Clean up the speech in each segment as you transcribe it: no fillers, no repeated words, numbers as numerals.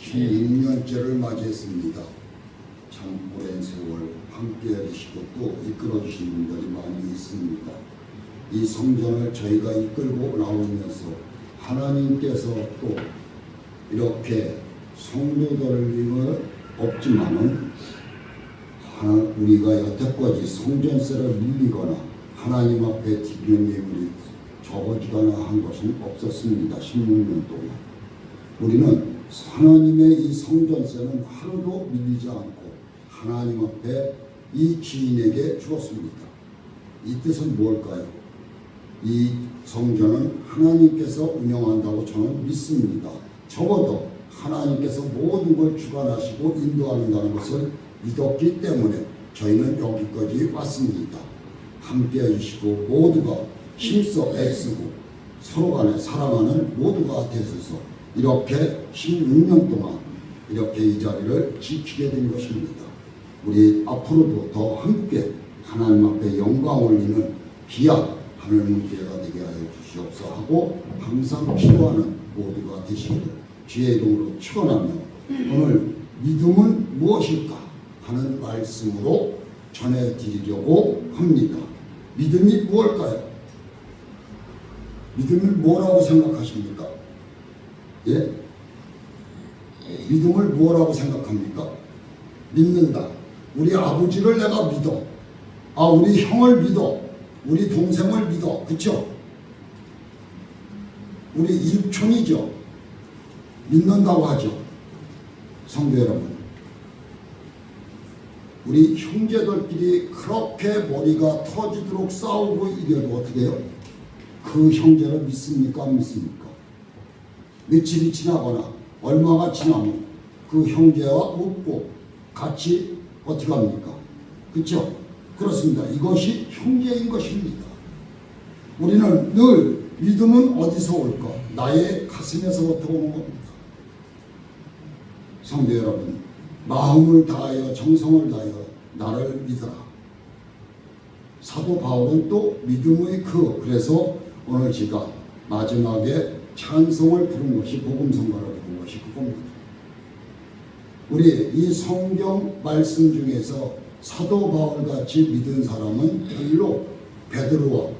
16년째를 맞이했습니다. 참 오랜 세월 함께 해주시고 또 이끌어 주신 분들이 많이 있습니다. 이 성전을 저희가 이끌고 나오면서 하나님께서 또 이렇게 성도들은 없지만은 우리가 여태까지 성전세를 밀리거나 하나님 앞에 드리는 예물이 적어지거나 한 것은 없었습니다. 16년 동안 우리는 하나님의 이 성전세는 하루도 밀리지 않고 하나님 앞에 이 주인에게 주었습니다. 이 뜻은 무엇일까요? 이 성전은 하나님께서 운영한다고 저는 믿습니다. 적어도 하나님께서 모든 걸 주관하시고 인도하는다는 것을 믿었기 때문에 저희는 여기까지 왔습니다. 함께 해주시고 모두가 힘써 애쓰고 서로 간에 사랑하는 모두가 되셔서 이렇게 16년 동안 이렇게 이 자리를 지키게 된 것입니다. 우리 앞으로도 더 함께 하나님 앞에 영광 올리는 귀한 하늘 문제가 되게 하여 주시옵소서 하고 항상 기도하는 모두가 되시기를 주의 이름으로 축원하며 오늘 믿음은 무엇일까 하는 말씀으로 전해드리려고 합니다. 믿음이 무엇일까요? 믿음을 뭐라고 생각하십니까? 예? 믿음을 뭐라고 생각합니까? 믿는다. 우리 아버지를 내가 믿어. 우리 형을 믿어. 우리 동생을 믿어. 그쵸? 우리 일촌이죠. 믿는다고 하죠. 성도 여러분. 우리 형제들끼리 그렇게 머리가 터지도록 싸우고 이래도 어떻게 해요? 그 형제를 믿습니까? 안 믿습니까? 며칠이 지나거나 얼마가 지나면 그 형제와 웃고 같이 어떻게 합니까? 그렇죠? 그렇습니다. 이것이 형제인 것입니다. 우리는 늘 믿음은 어디서 올까? 나의 가슴에서부터 오는 겁니다. 성도 여러분, 마음을 다하여 정성을 다하여 나를 믿어라. 사도 바울은 또 믿음의 그래서 오늘 제가 마지막에 찬송을 부른 것이 복음성가를 부른 것이 그겁니다. 우리 이 성경 말씀 중에서 사도 바울같이 믿은 사람은 별로 베드로와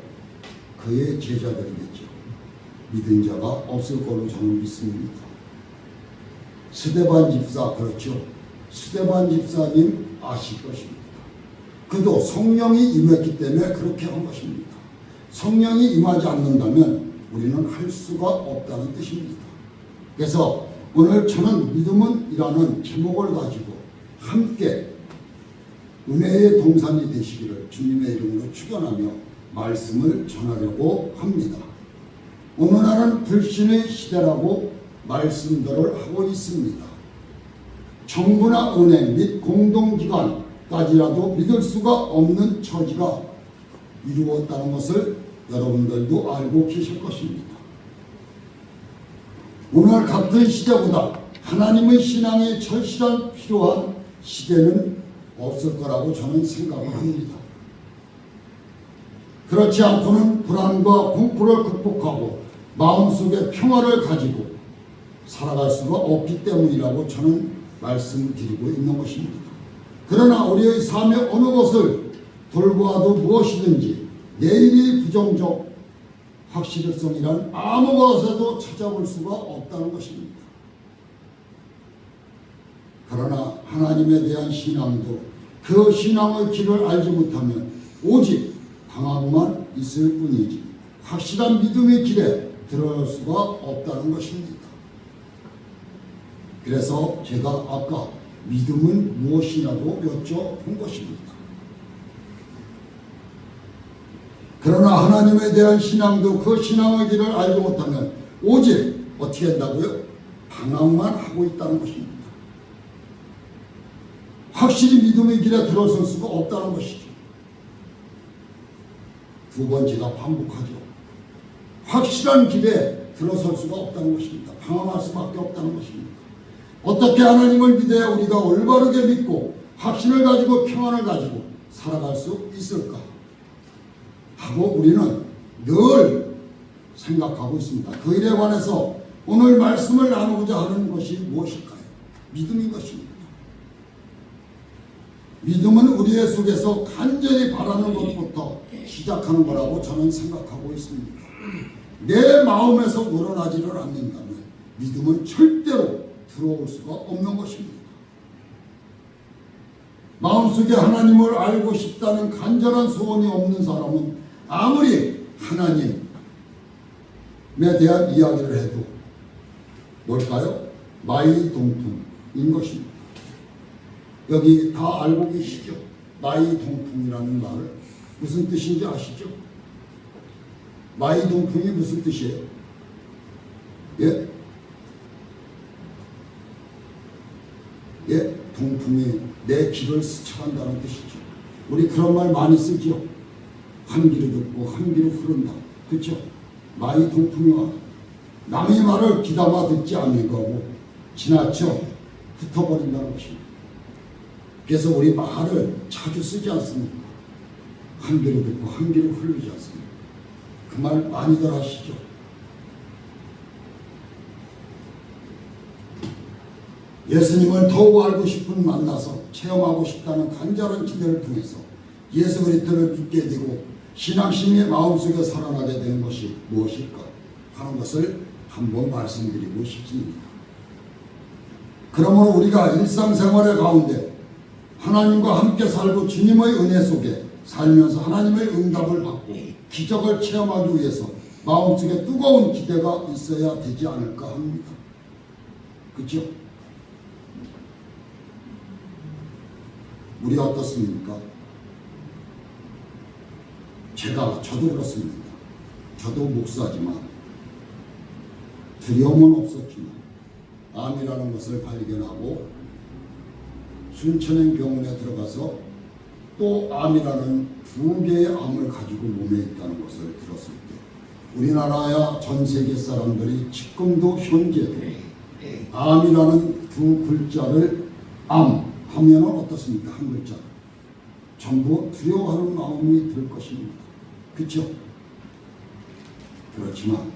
그의 제자들이겠죠. 믿은 자가 없을 걸로 저는 믿습니다. 스데반 집사, 그렇죠. 스데반 집사님 아실 것입니다. 그도 성령이 임했기 때문에 그렇게 한 것입니다. 성령이 임하지 않는다면 우리는 할 수가 없다는 뜻입니다. 그래서 오늘 저는 믿음은 이라는 제목을 가지고 함께 은혜의 동산이 되시기를 주님의 이름으로 축원하며 말씀을 전하려고 합니다. 오늘날은 불신의 시대라고 말씀들을 하고 있습니다. 정부나 은행 및 공동기관까지라도 믿을 수가 없는 처지가 이루어졌다는 것을 여러분들도 알고 계실 것입니다. 오늘 같은 시대보다 하나님의 신앙에 절실한 필요한 시대는 없을 거라고 저는 생각을 합니다. 그렇지 않고는 불안과 공포를 극복하고 마음속에 평화를 가지고 살아갈 수가 없기 때문이라고 저는 말씀드리고 있는 것입니다. 그러나 우리의 삶의 어느 것을 돌보아도 무엇이든지 내일이 부정적 확실성이란 아무 것에도 찾아볼 수가 없다는 것입니다. 그러나 하나님에 대한 신앙도 그 신앙의 길을 알지 못하면 오직 방황만 있을 뿐이지 확실한 믿음의 길에 들어갈 수가 없다는 것입니다. 그래서 제가 아까 믿음은 무엇이라고 여쭤본 것입니다. 그러나 하나님에 대한 신앙도 그 신앙의 길을 알지 못하면 오직 어떻게 한다고요? 방황만 하고 있다는 것입니다. 확실히 믿음의 길에 들어설 수가 없다는 것이죠. 두 번째가 반복하죠. 확실한 길에 들어설 수가 없다는 것입니다. 방황할 수밖에 없다는 것입니다. 어떻게 하나님을 믿어야 우리가 올바르게 믿고 확신을 가지고 평안을 가지고 살아갈 수 있을까 하고 우리는 늘 생각하고 있습니다. 그 일에 관해서 오늘 말씀을 나누고자 하는 것이 무엇일까요? 믿음인 것입니다. 믿음은 우리의 속에서 간절히 바라는 것부터 시작하는 거라고 저는 생각하고 있습니다. 내 마음에서 우러나지를 않는다면 믿음은 절대로 들어올 수가 없는 것입니다. 마음속에 하나님을 알고 싶다는 간절한 소원이 없는 사람은 아무리 하나님에 대한 이야기를 해도 뭘까요? 마이동풍인 것입니다. 여기 다 알고 계시죠? 마이동풍이라는 말 무슨 뜻인지 아시죠? 마이동풍이 무슨 뜻이에요? 예? 예? 동풍이 내 길을 스쳐간다는 뜻이죠. 우리 그런 말 많이 쓰죠. 한 귀로 듣고 한 귀로 흐른다. 그렇죠? 마이동풍이 와. 남의 말을 귀담아 듣지 않는 거고 지나쳐 흩어버린다는 것입니다. 그래서 우리 말을 자주 쓰지 않습니다. 한 귀로 듣고 한 귀로 흐르지 않습니다. 그 말 많이들 하시죠. 예수님을 더욱 알고 싶은 만나서 체험하고 싶다는 간절한 기대를 통해서 예수 그리스도를 믿게 되고 신앙심이 마음속에 살아나게 되는 것이 무엇일까 하는 것을 한번 말씀드리고 싶습니다. 그러므로 우리가 일상생활의 가운데 하나님과 함께 살고 주님의 은혜 속에 살면서 하나님의 응답을 받고 기적을 체험하기 위해서 마음속에 뜨거운 기대가 있어야 되지 않을까 합니다. 그렇죠? 우리 어떻습니까? 저도 그렇습니다. 저도 목사지만 두려움은 없었지만 암이라는 것을 발견하고 순천행 병원에 들어가서 또 암이라는 2개의 암을 가지고 몸에 있다는 것을 들었을 때 우리나라야 전 세계 사람들이 지금도 현재도 암이라는 2 글자를 암 하면은 어떻습니까? 한 글자. 전부 두려워하는 마음이 들 것입니다. 그렇죠? 그렇지만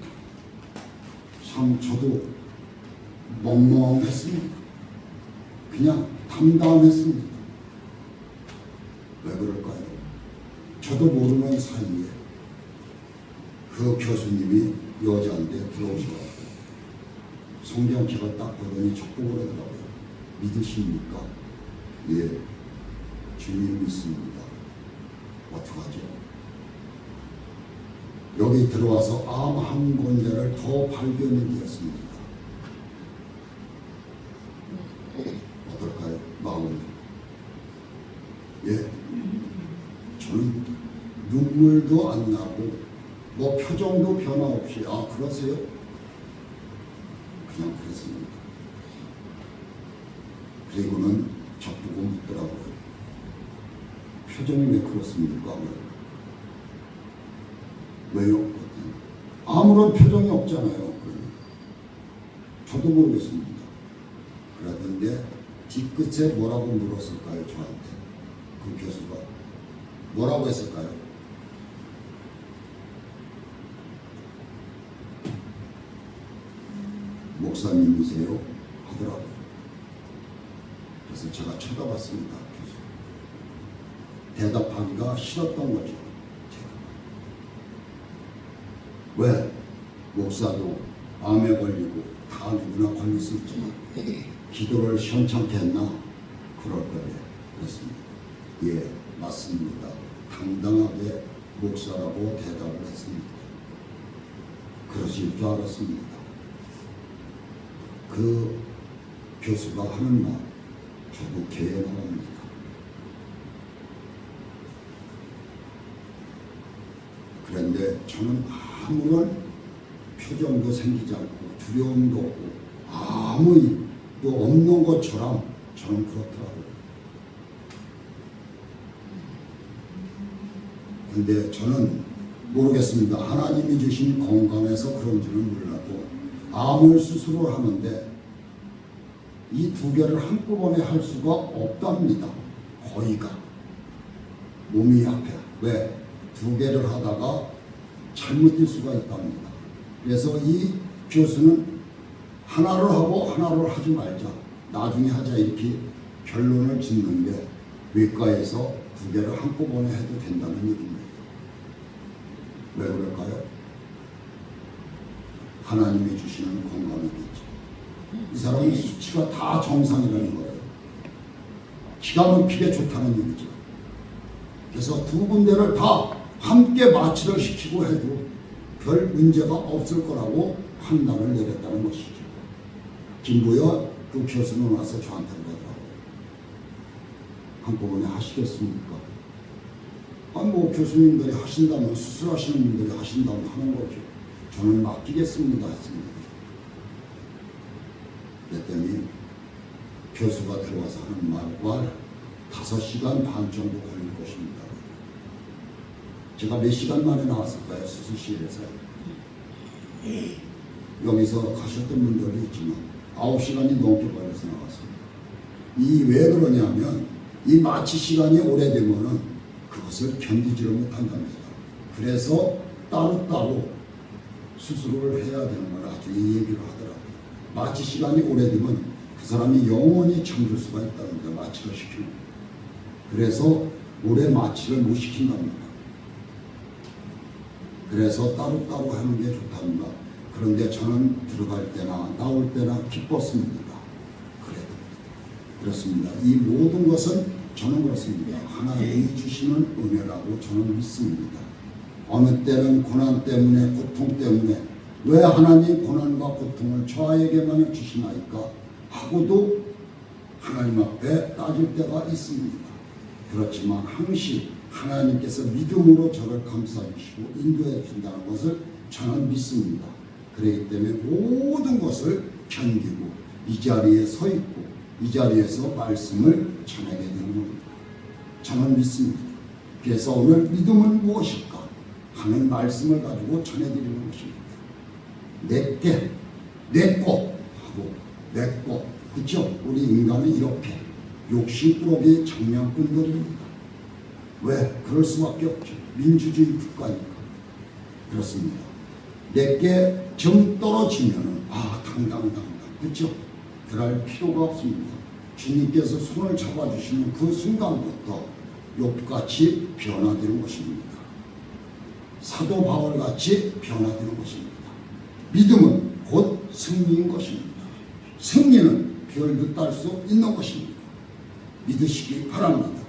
참 저도 멍멍했습니다. 그냥 담담했습니다. 왜 그럴까요? 저도 모르는 사이에 그 교수님이 여자인데 들어오셔서 성경책을 딱 보더니 적국을 하더라고요. 믿으십니까? 예, 주님 믿습니다. 어떡하죠? 여기 들어와서 암 한 군데를 더 발견이 되었습니다. 어떨까요? 마음이. 예, 저는 눈물도 안 나고 뭐 표정도 변화 없이 아 그러세요? 그냥 그랬습니다. 그리고는 적보고 묻더라고요. 표정이 왜 그렇습니까? 왜요? 아무런 표정이 없잖아요. 저도 모르겠습니다. 그러던데 뒤끝에 뭐라고 물었을까요? 저한테 그 교수가 뭐라고 했을까요? 목사님이세요? 하더라고요. 그래서 제가 쳐다봤습니다. 교수. 대답하기가 싫었던 거죠. 제가. 왜? 목사도 암에 걸리고 다 누구나 걸릴 수 있지만 기도를 시원찮게 했나? 그럴 거예요. 그랬습니다. 예, 맞습니다. 당당하게 목사라고 대답을 했습니다. 그러실 줄 알았습니다. 그 교수가 하는 말 저도 개연합니다. 그런데 저는 아무런 표정도 생기지 않고 두려움도 없고 아무 일도 없는 것처럼 저는 그렇더라고요. 근데 저는 모르겠습니다. 하나님이 주신 건강에서 그런지는 몰라도 암을 수술을 하는데 이 2개를 한꺼번에 할 수가 없답니다. 거의가. 몸이 약해. 왜? 2개를 하다가 잘못될 수가 있답니다. 그래서 이 교수는 하나를 하고 하나를 하지 말자, 나중에 하자, 이렇게 결론을 짓는데 외과에서 두 개를 한꺼번에 해도 된다는 얘기입니다. 왜 그럴까요? 하나님이 주시는 건강이겠죠. 이 사람의 수치가 다 정상이라는 거예요. 기가 막히게 좋다는 얘기죠. 그래서 두 군데를 다 함께 마취를 시키고 해도 별 문제가 없을 거라고 판단을 내렸다는 것이죠. 김부여 그 교수는 와서 저한테 그러더라고요. 한꺼번에 하시겠습니까? 뭐 교수님들이 하신다면, 수술하시는 분들이 하신다면 하는 거죠. 저는 맡기겠습니다 했습니다. 그랬더니 교수가 들어와서 하는 말과 5시간 반 정도 걸릴 것입니다. 제가 몇 시간 만에 나왔을까요? 수술실에서. 여기서 가셨던 분들도 있지만 9시간이 넘게 걸려서 나왔습니다. 이 왜 그러냐면 이 마취 시간이 오래되면은 그것을 견디지를 못한답니다. 그래서 따로따로 수술을 해야 되는 걸 아주 얘기를 하더라고요. 마취 시간이 오래되면 그 사람이 영원히 잠들 수가 있다는 거예요. 마취를 시키는. 그래서 오래 마취를 못 시킨답니다. 그래서 따로따로 하는 게 좋답니다. 그런데 저는 들어갈 때나 나올 때나 기뻤습니다. 그래도 그렇습니다. 이 모든 것은 저는 그렇습니다. 하나님이 주시는 은혜라고 저는 믿습니다. 어느 때는 고난 때문에, 고통 때문에 왜 하나님 고난과 고통을 저에게만 주시나이까 하고도 하나님 앞에 따질 때가 있습니다. 그렇지만 항시 하나님께서 믿음으로 저를 감싸주시고 인도해 주신다는 것을 저는 믿습니다. 그렇기 때문에 모든 것을 견디고 이 자리에 서 있고 이 자리에서 말씀을 전하게 되는 겁니다. 저는 믿습니다. 그래서 오늘 믿음은 무엇일까 하는 말씀을 가지고 전해드리는 것입니다. 내게, 내꺼 하고 내꺼. 그렇죠? 우리 인간은 이렇게 욕심꾸러기 장명꾼들입니다. 왜? 그럴 수밖에 없죠. 민주주의 국가니까. 그렇습니다. 내게 정 떨어지면은 당당당당. 그렇죠? 그럴 필요가 없습니다. 주님께서 손을 잡아주시는 그 순간부터 욥같이 변화되는 것입니다. 사도 바울같이 변화되는 것입니다. 믿음은 곧 승리인 것입니다. 승리는 별도 딸 수 있는 것입니다. 믿으시기 바랍니다.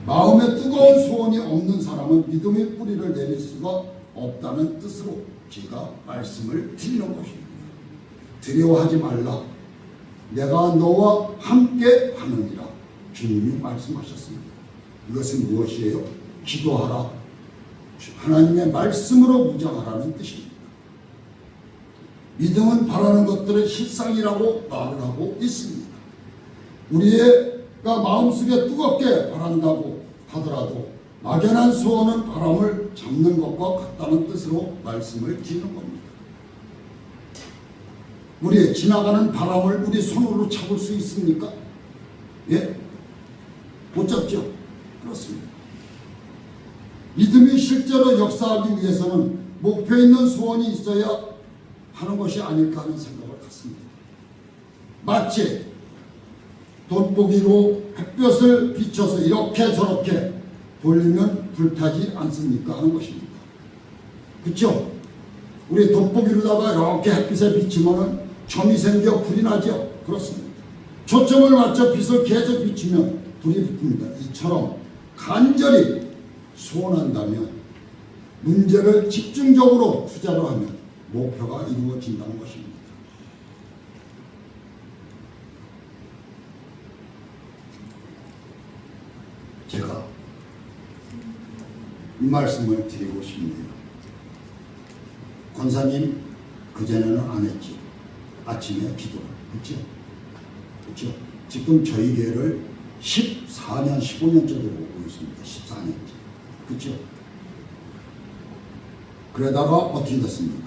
마음에 뜨거운 소원이 없는 사람은 믿음의 뿌리를 내릴 수가 없다는 뜻으로 제가 말씀을 드리는 것입니다. 두려워하지 말라. 내가 너와 함께 하느니라. 주님이 말씀하셨습니다. 이것은 무엇이에요? 기도하라. 하나님의 말씀으로 무장하라는 뜻입니다. 믿음은 바라는 것들의 실상이라고 말을 하고 있습니다. 우리가 마음속에 뜨겁게 바란다고 하더라도 막연한 소원은 바람을 잡는 것과 같다는 뜻으로 말씀을 드리는 겁니다. 우리 지나가는 바람을 우리 손으로 잡을 수 있습니까? 예? 못 잡죠? 그렇습니다. 믿음이 실제로 역사하기 위해서는 목표 있는 소원이 있어야 하는 것이 아닐까 하는 생각을 갖습니다. 마치 돋보기로 햇볕을 비춰서 이렇게 저렇게 돌리면 불타지 않습니까 하는 것입니다. 그렇죠? 우리 돋보기로다가 이렇게 햇빛에 비치면 점이 생겨 불이 나죠. 그렇습니다. 초점을 맞춰 빛을 계속 비추면 불이 붙습니다. 이처럼 간절히 소원한다면 문제를 집중적으로 투자로 하면 목표가 이루어진다는 것입니다. 제가 이 말씀을 드리고 싶네요. 권사님 그전에는 안 했지. 아침에 기도를. 그렇죠? 그렇죠? 지금 저희 교회를 14년, 15년째 보고 있습니다. 14년째. 그렇죠? 그러다가 어떻게 됐습니까?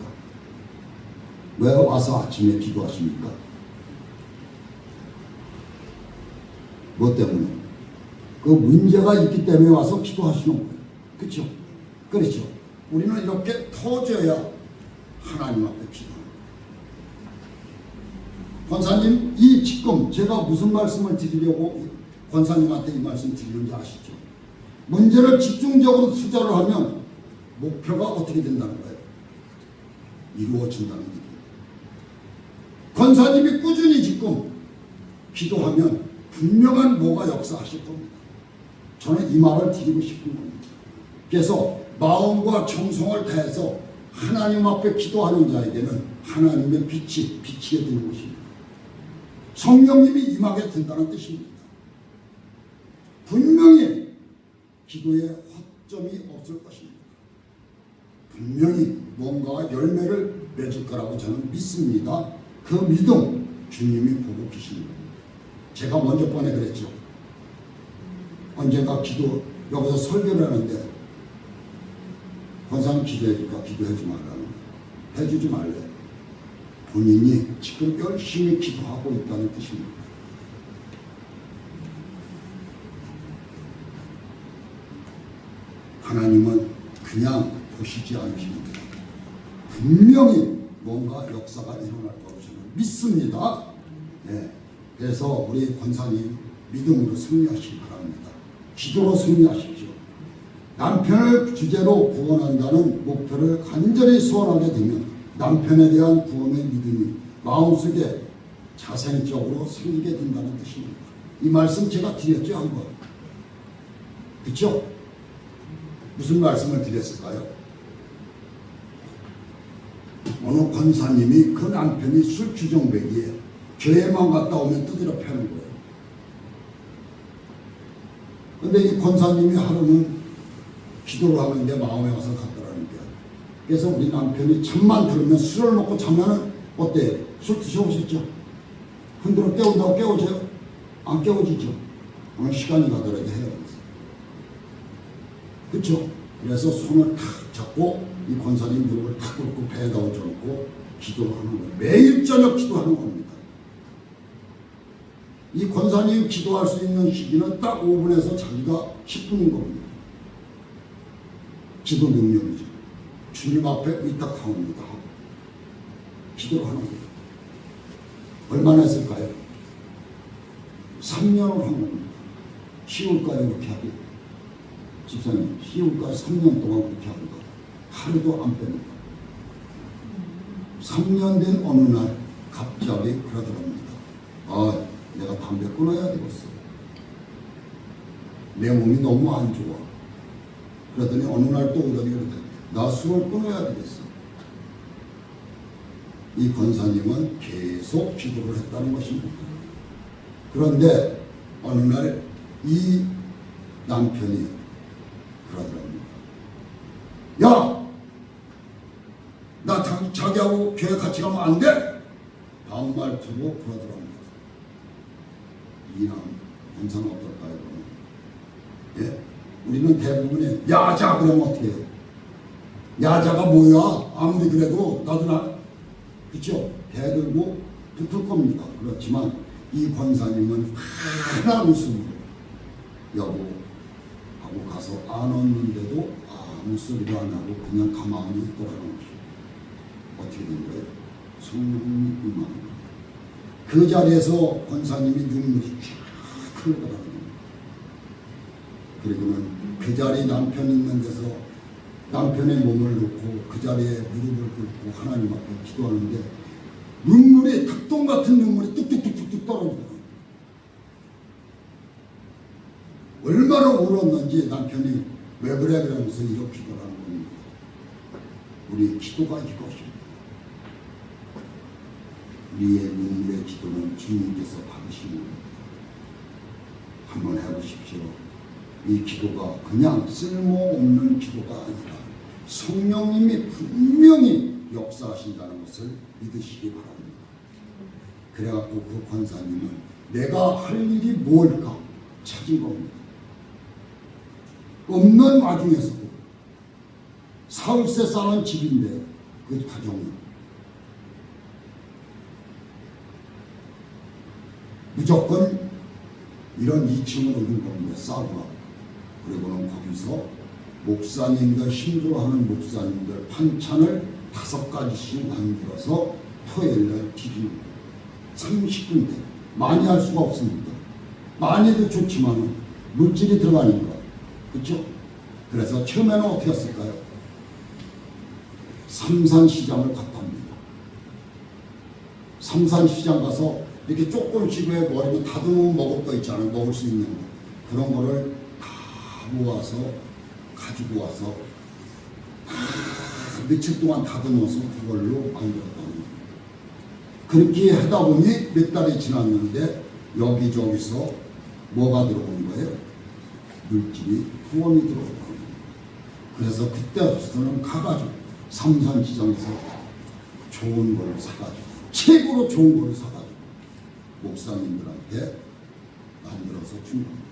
왜 와서 아침에 기도하십니까? 뭐 때문에? 그 문제가 있기 때문에 와서 기도하시는 거예요. 그렇죠? 그렇죠? 우리는 이렇게 터져야 하나님 앞에 기도합니다. 권사님, 이 지금 제가 무슨 말씀을 드리려고 권사님한테 이 말씀 드리는지 아시죠? 문제를 집중적으로 투자를 하면 목표가 어떻게 된다는 거예요? 이루어진다는 얘기예요. 권사님이 꾸준히 지금 기도하면 분명한 뭐가 역사하실 겁니다. 저는 이 말을 드리고 싶은 겁니다. 그래서 마음과 정성을 다해서 하나님 앞에 기도하는 자에게는 하나님의 빛이 비치게 되는 것입니다. 성령님이 임하게 된다는 뜻입니다. 분명히 기도에 허점이 없을 것입니다. 분명히 뭔가 열매를 맺을 거라고 저는 믿습니다. 그 믿음 주님이 보고 계십니다. 제가 먼저 번에 그랬죠. 언젠가 기도 여기서 설교를 하는데 권사님 기도해줄까? 기도하지 말라는 거예요. 해주지 말래. 본인이 지금 열심히 기도하고 있다는 뜻입니다. 하나님은 그냥 보시지 않으십니다. 분명히 뭔가 역사가 일어날 거라고 저는 믿습니다. 네. 그래서 우리 권사님 믿음으로 승리하시기 바랍니다. 기도로 승리하십시오. 남편을 주제로 구원한다는 목표를 간절히 소원하게 되면 남편에 대한 구원의 믿음이 마음속에 자생적으로 생기게 된다는 뜻입니다. 이 말씀 제가 드렸죠, 한번. 그렇죠? 무슨 말씀을 드렸을까요? 어느 권사님이 그 남편이 술 주정뱅이에 교회만 갔다 오면 두드려 패는 거예요. 근데 이 권사님이 하루는 기도를 하는데 마음에 와서 갔더라는 거예요. 그래서 우리 남편이 잠만 들으면 술을 먹고 자면은 어때요? 술 드셔보셨죠? 흔들어 깨운다고 깨우세요? 안 깨워지죠? 시간이 가더라도 해요. 그렇죠? 그래서 손을 탁 잡고 이 권사님 무릎을 탁 꿇고 배에다 얹어놓고 기도를 하는 거예요. 매일 저녁 기도하는 겁니다. 이 권사님 기도할 수 있는 시기는 딱 5분에서 자기가 10분인 겁니다. 기도 능력이죠. 주님 앞에 의탁하옵니다. 기도를 하는 거예요. 얼마나 했을까요? 3년을 한 겁니다. 10월까지 이렇게 하기. 집사님, 10월까지 3년 동안 그렇게 하는 거. 하루도 안 뺍니다. 3년 된 어느 날 갑자기 그러더랍니다. 아, 내가 담배 끊어야 되겠어. 내 몸이 너무 안 좋아. 그러더니 어느 날 또 오더니 나 술을 끊어야 되겠어. 이 권사님은 계속 기도를 했다는 것입니다. 그런데 어느 날 이 남편이 그러더랍니다. 야! 나 자기하고 교회 같이 가면 안 돼? 반말투로 그러더랍니다. 이남 권사는 어떨까요? 예? 우리는 대부분의 야자 그러면 어떻게 해요? 야자가 뭐야? 아무리 그래도 나도 그쵸? 대들고 붙을 겁니다. 그렇지만 이 권사님은 하나 웃음으로 여보 하고 가서 안았는데도 아무 소리도 안 하고 그냥 가만히 있더라는 것이죠. 어떻게 된 거예요? 성령이 임하는 거예요. 그 자리에서 권사님이 눈물이 쫙 흘러가는 거예요. 그리고는 그 자리에 남편 있는 데서 남편의 몸을 놓고 그 자리에 무릎을 꿇고 하나님 앞에 기도하는데 눈물이 닭똥 같은 눈물이 뚝뚝뚝뚝 떨어지더라고요. 얼마나 울었는지 남편이 왜 그래 그러면서 이렇게 기도하는 겁니다. 우리 기도가 이것입니다. 우리의 눈물의 기도는 주님께서 받으시는 겁니다. 한번 해보십시오. 이 기도가 그냥 쓸모없는 기도가 아니라 성령님이 분명히 역사하신다는 것을 믿으시기 바랍니다. 그래갖고 그 권사님은 내가 할 일이 뭘까 찾은 겁니다. 없는 와중에서도 사흘째 사는 집인데 그 가정이 무조건 이런 2층을 얻은 겁니다. 싸구라. 그리고는 거기서 목사님들 힘들어하는 목사님들 반찬을 5가지씩 만들어서 토요일날 드리는 거예요. 30군데 많이 할 수가 없습니다. 많이도 좋지만 물질이 들어가니까. 그렇죠? 그래서 처음에는 어떻게 했을까요? 삼산시장을 갔답니다. 삼산시장 가서 이렇게 조금씩 왜 머리를 다듬으면 먹을 거 있잖아요. 먹을 수 있는 거. 그런 거를 다 모아서 가지고 와서 며칠 동안 다듬어서 그걸로 만들었다는 거예요. 그렇게 하다 보니 몇 달이 지났는데 여기저기서 뭐가 들어오는 거예요? 물질이 후원이 들어오는 거예요. 그래서 그때부터는 가가지고 삼산시장에서 좋은 걸 사가지고 최고로 좋은 걸 사가지고 목사님들한테 만들어서 준 겁니다.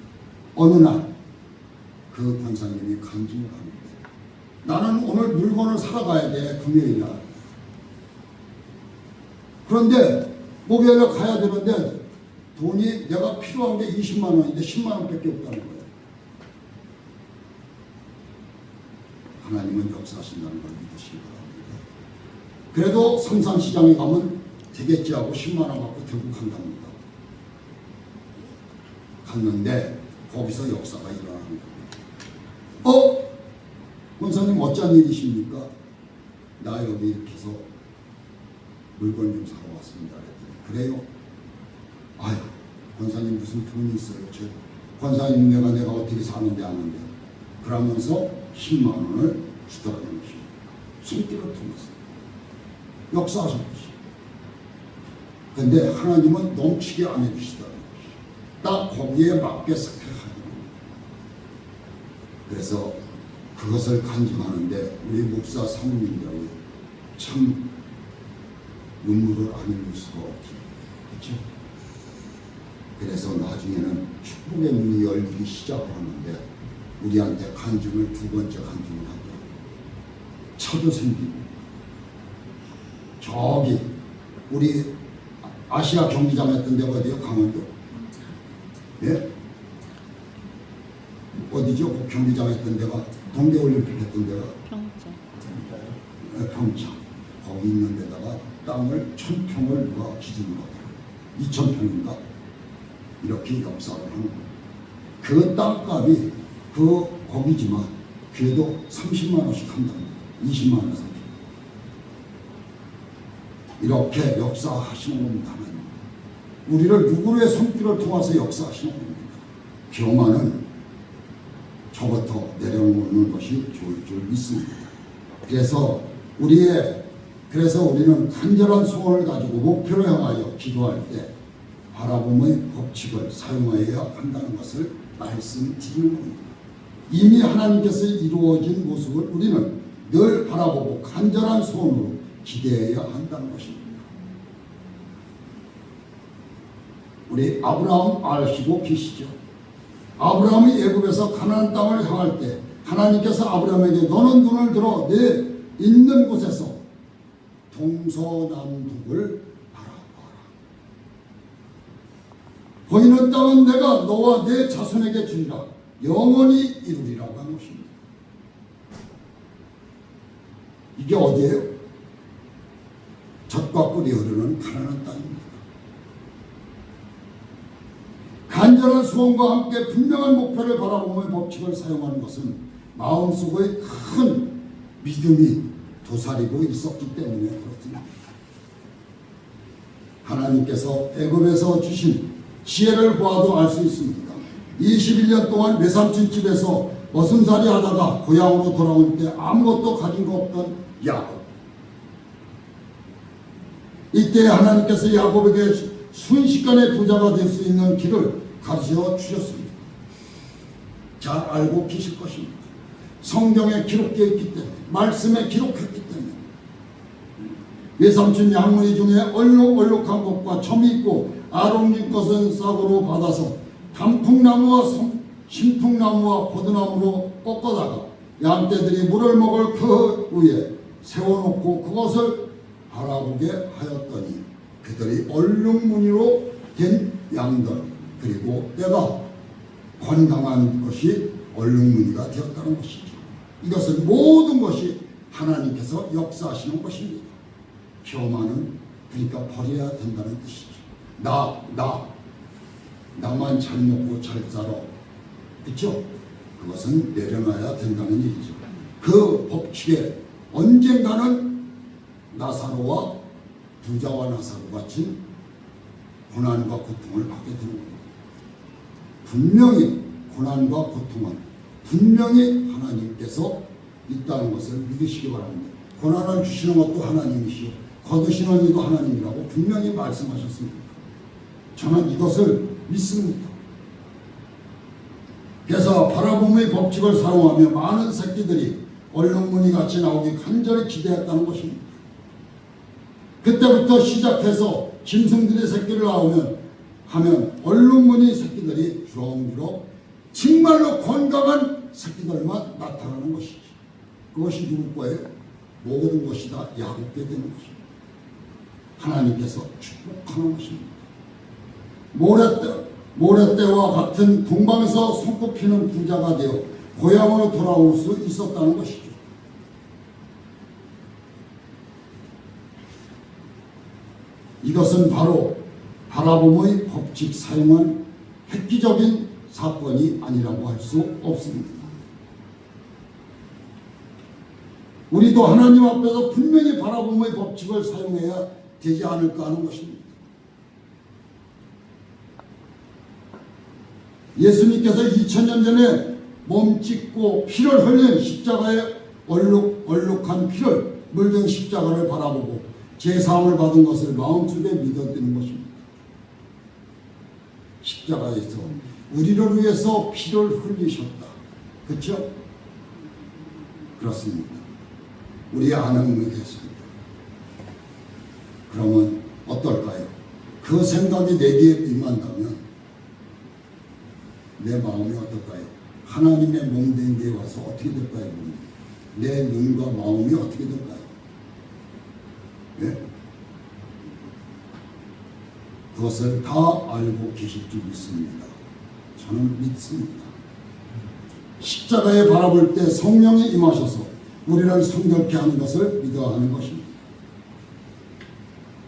어느 날 그 권사님이 간증을 하는데 나는 오늘 물건을 사러 가야 돼. 금요일날. 그런데 목요일날 가야 되는데 돈이 내가 필요한 게 20만 원인데 10만 원밖에 없다는 거예요. 하나님은 역사하신다는 걸 믿으시기 바랍니다. 그래도 삼산시장에 가면 되겠지 하고 10만 원 갖고 들고 간답니다. 갔는데 거기서 역사가 일어나는 겁니다. 권사님 어쩐 일이십니까? 나 여기 이렇게 해서 물건 좀 사러 왔습니다. 그래요? 아유, 권사님 무슨 돈이 있어요? 권사님 내가 어떻게 사는데 아는데. 그러면서 10만 원을 주더라는 것입니다. 손길을 통해서 역사하신 것이죠. 근데 하나님은 넘치게 안 해주시더라는 것이죠. 딱 거기에 맞게 생각하는 겁니다. 그래서 그것을 간증하는데 우리 목사 사모님들이 참 눈물을 안 흘릴 수가 없죠. 그렇죠? 그래서 나중에는 축복의 문이 열리기 시작을 하는데 우리한테 간증을 두 번째 간증을 하고 차도 생기고 저기 우리 아시아 경기장 했던 데가 어디요? 강원도. 예? 어디죠? 그 경기장 했던 데가 동계올림픽 했던 데가 평창. 거기 있는 데다가 땅을 1000평을 누가 기준으로 하더라고요. 2000평인가? 이렇게 역사를 하는 거예요. 그 땅값이 거기지만 그래도 30만 원씩 한답니다. 20만 원 상. 이렇게 역사하시는 겁니다. 하나님. 우리를 누구의 손길을 통해서 역사하시는 겁니다. 교만은 저부터 내려놓는 것이 좋을 줄 믿습니다. 그래서 우리는 간절한 소원을 가지고 목표를 향하여 기도할 때 바라봄의 법칙을 사용하여야 한다는 것을 말씀드리는 겁니다. 이미 하나님께서 이루어진 모습을 우리는 늘 바라보고 간절한 소원으로 기대해야 한다는 것입니다. 우리 아브라함 아시고 계시죠? 아브라함이 애굽에서 가나안 땅을 향할 때 하나님께서 아브라함에게 너는 눈을 들어 내 있는 곳에서 동서남북을 바라봐라. 보이는 땅은 내가 너와 내 자손에게 주리라. 영원히 이루리라고 한 것입니다. 이게 어디예요? 젖과 꿀이 흐르는 가나안 땅입니다. 간절한 소원과 함께 분명한 목표를 바라보며 법칙을 사용하는 것은 마음속의 큰 믿음이 도사리고 있었기 때문에 그렇습니다. 하나님께서 애굽에서 주신 지혜를 보아도 알 수 있습니다. 21년 동안 외삼촌 집에서 머슴살이 하다가 고향으로 돌아올 때 아무것도 가진 거 없던 야곱. 이때 하나님께서 야곱에게 순식간에 부자가 될 수 있는 길을 가르쳐 주셨습니다. 잘 알고 계실 것입니다. 성경에 기록되어 있기 때문에, 말씀에 기록했기 때문에. 외삼촌 양문이 중에 얼룩한 것과 점이 있고 아롱진 것은 싹으로 받아서 단풍나무와 신풍나무와 포도나무로 꺾어다가 양떼들이 물을 먹을 그 위에 세워놓고 그것을 바라보게 하였더니 그들이 얼룩무늬로 된 양들 그리고 때가 건강한 것이 얼룩무늬가 되었다는 것이죠. 이것은 모든 것이 하나님께서 역사하시는 것입니다. 교만은 그러니까 버려야 된다는 뜻이죠. 나만 잘 먹고 잘 살아. 그렇죠? 그것은 내려놔야 된다는 얘기죠. 그 법칙에 언젠가는 나사로와 부자와 나사로 같이 고난과 고통을 받게 되는 겁니다. 분명히 고난과 고통은 분명히 하나님께서 있다는 것을 믿으시기 바랍니다. 고난을 주시는 것도 하나님이시오, 거두시는 이도 하나님이라고 분명히 말씀하셨습니다. 저는 이것을 믿습니다. 그래서 바라봄의 법칙을 사용하며 많은 새끼들이 얼룩무늬 같이 나오기 간절히 기대했다는 것입니다. 그때부터 시작해서 짐승들의 새끼를 하면 얼룩무늬 새끼들이 주렁주렁 정말로 건강한 새끼들만 나타나는 것이지. 그것이 누구 거예요? 모든 것이 다 야곱게 되는 것입니다. 하나님께서 축복하는 것입니다. 모래떼와 같은 동방에서 손꼽히는 부자가 되어 고향으로 돌아올 수 있었다는 것이죠. 이것은 바로 바라봄의 법칙 사용한 획기적인 사건이 아니라고 할 수 없습니다. 우리도 하나님 앞에서 분명히 바라봄의 법칙을 사용해야 되지 않을까 하는 것입니다. 예수님께서 2000년 전에 몸짓고 피를 흘린 십자가에 얼룩한 피를 물든 십자가를 바라보고 제사함을 받은 것을 마음속에 믿어드는 것입니다. 십자가에서 우리를 위해서 피를 흘리셨다. 그렇죠? 그렇습니다. 우리 아는 의겠습니다. 그러면 어떨까요? 그 생각이 내게 임한다면 내 마음이 어떨까요? 하나님의 몸된 데 와서 어떻게 될까요? 내 눈과 마음이 어떻게 될까요? 예? 그것을 다 알고 계실 줄 믿습니다. 저는 믿습니다. 십자가에 바라볼 때 성령이 임하셔서 우리를 성결케 하는 것을 믿어야 하는 것입니다.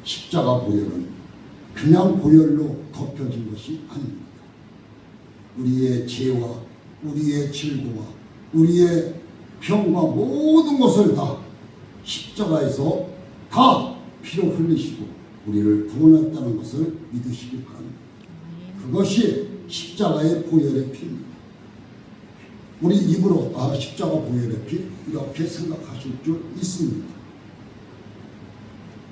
십자가 보혈은 그냥 보혈로 덮여진 것이 아닙니다. 우리의 죄와 우리의 질고와 우리의 병과 모든 것을 다 십자가에서 다 피로 흘리시고 우리를 구원했다는 것을 믿으시기 바랍니다. 그것이 십자가의 보혈의 피입니다. 우리 입으로 십자가 보혈의 피 이렇게 생각하실 줄 있습니다.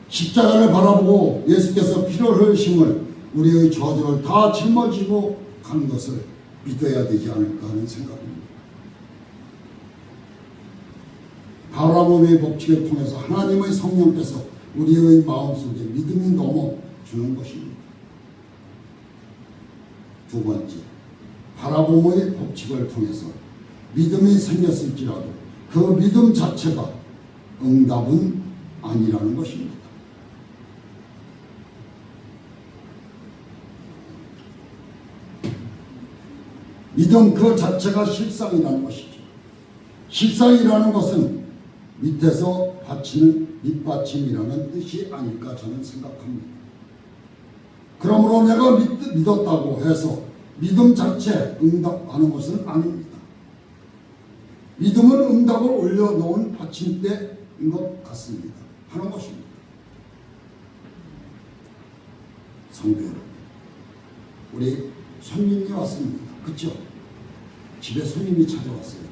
십자가를 바라보고 예수께서 피를 흘리심을 우리의 저주를 다 짊어지고 간 것을 믿어야 되지 않을까 하는 생각입니다. 바라봄의 법칙을 통해서 하나님의 성령께서 우리의 마음속에 믿음이 넘어주는 것입니다. 두 번째, 바라봄의 법칙을 통해서 믿음이 생겼을지라도 그 믿음 자체가 응답은 아니라는 것입니다. 믿음 그 자체가 실상이라는 것이죠. 실상이라는 것은 밑에서 받치는 밑받침이라는 뜻이 아닐까 저는 생각합니다. 그러므로 내가 믿었다고 해서 믿음 자체 응답하는 것은 아닙니다. 믿음은 응답을 올려놓은 받침대인 것 같습니다. 하는 것입니다. 성도 여러분, 우리 손님이 왔습니다. 그렇죠? 집에 손님이 찾아왔어요.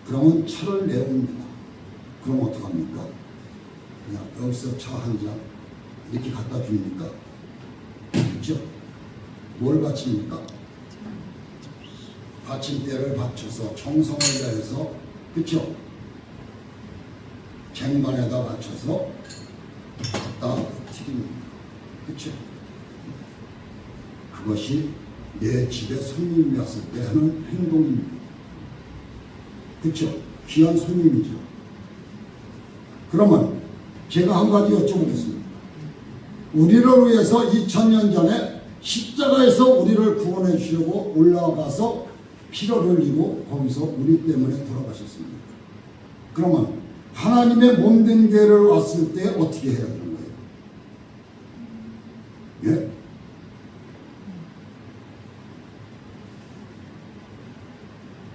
그러면 차를 내옵니다. 그럼 어떡합니까? 그냥 여기서 차 한 잔 이렇게 갖다 줍니까? 그렇죠? 뭘 바칩니까? 받침대를 받쳐서 정성을 다해서, 그렇죠? 쟁반에다 받쳐서 갖다 튀깁니다. 그렇죠? 그것이 내 집에 손님이 왔을 때 하는 행동입니다. 그렇죠? 귀한 손님이죠. 그러면 제가 한 가지 여쭤보겠습니다. 우리를 위해서 2000년 전에 십자가에서 우리를 구원해 주려고 올라가서 피를 흘리고 거기서 우리 때문에 돌아가셨습니다. 그러면 하나님의 몸된 교회를 왔을 때 어떻게 해야 되는 거예요? 예?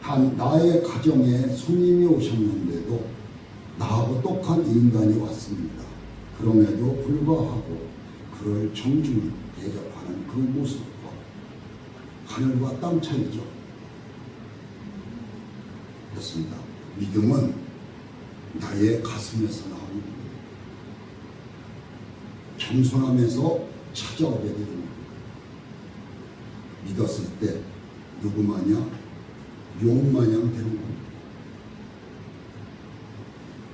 단 나의 가정에 손님이 오셨는데도 나하고 똑같은 인간이 왔습니다. 그럼에도 불구하고 그를 정중히 대접하는 그 모습과 하늘과 땅 차이죠. 그렇습니다. 믿음은 나의 가슴에서 나오는 겁니다. 겸손함에서 찾아오게 되는 겁니다. 믿었을 때 누구 마냥 용 마냥 되는 겁니다.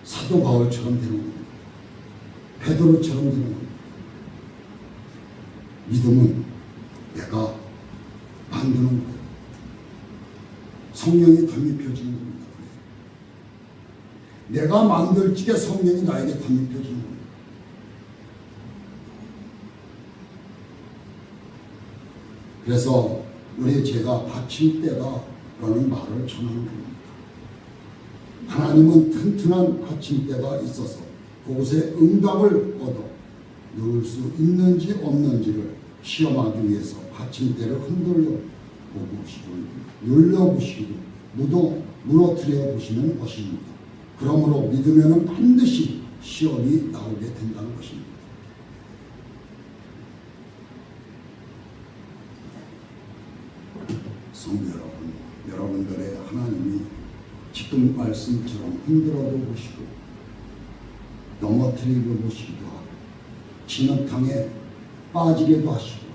사도 바울처럼 되는 겁니다. 베드로처럼 되는 겁니다. 믿음은 내가 만드는 거예요. 성령이 덧입혀지는 겁니다. 내가 만들 적에 성령이 나에게 덧입혀지는 겁니다. 그래서 우리 제가 받침대다라는 말을 전하는 겁니다. 하나님은 튼튼한 받침대가 있어서 그곳에 응답을 얻어 넣을 수 있는지 없는지를 시험하기 위해서 받침대를 흔들어 보시고 눌러보시고 무너뜨려 보시는 것입니다. 그러므로 믿으면 반드시 시험이 나오게 된다는 것입니다. 성도 여러분, 여러분들의 하나님이 지금 말씀처럼 흔들어도 보시고 넘어뜨리고 보시기도 하고 진흙탕에 빠지게도 하시고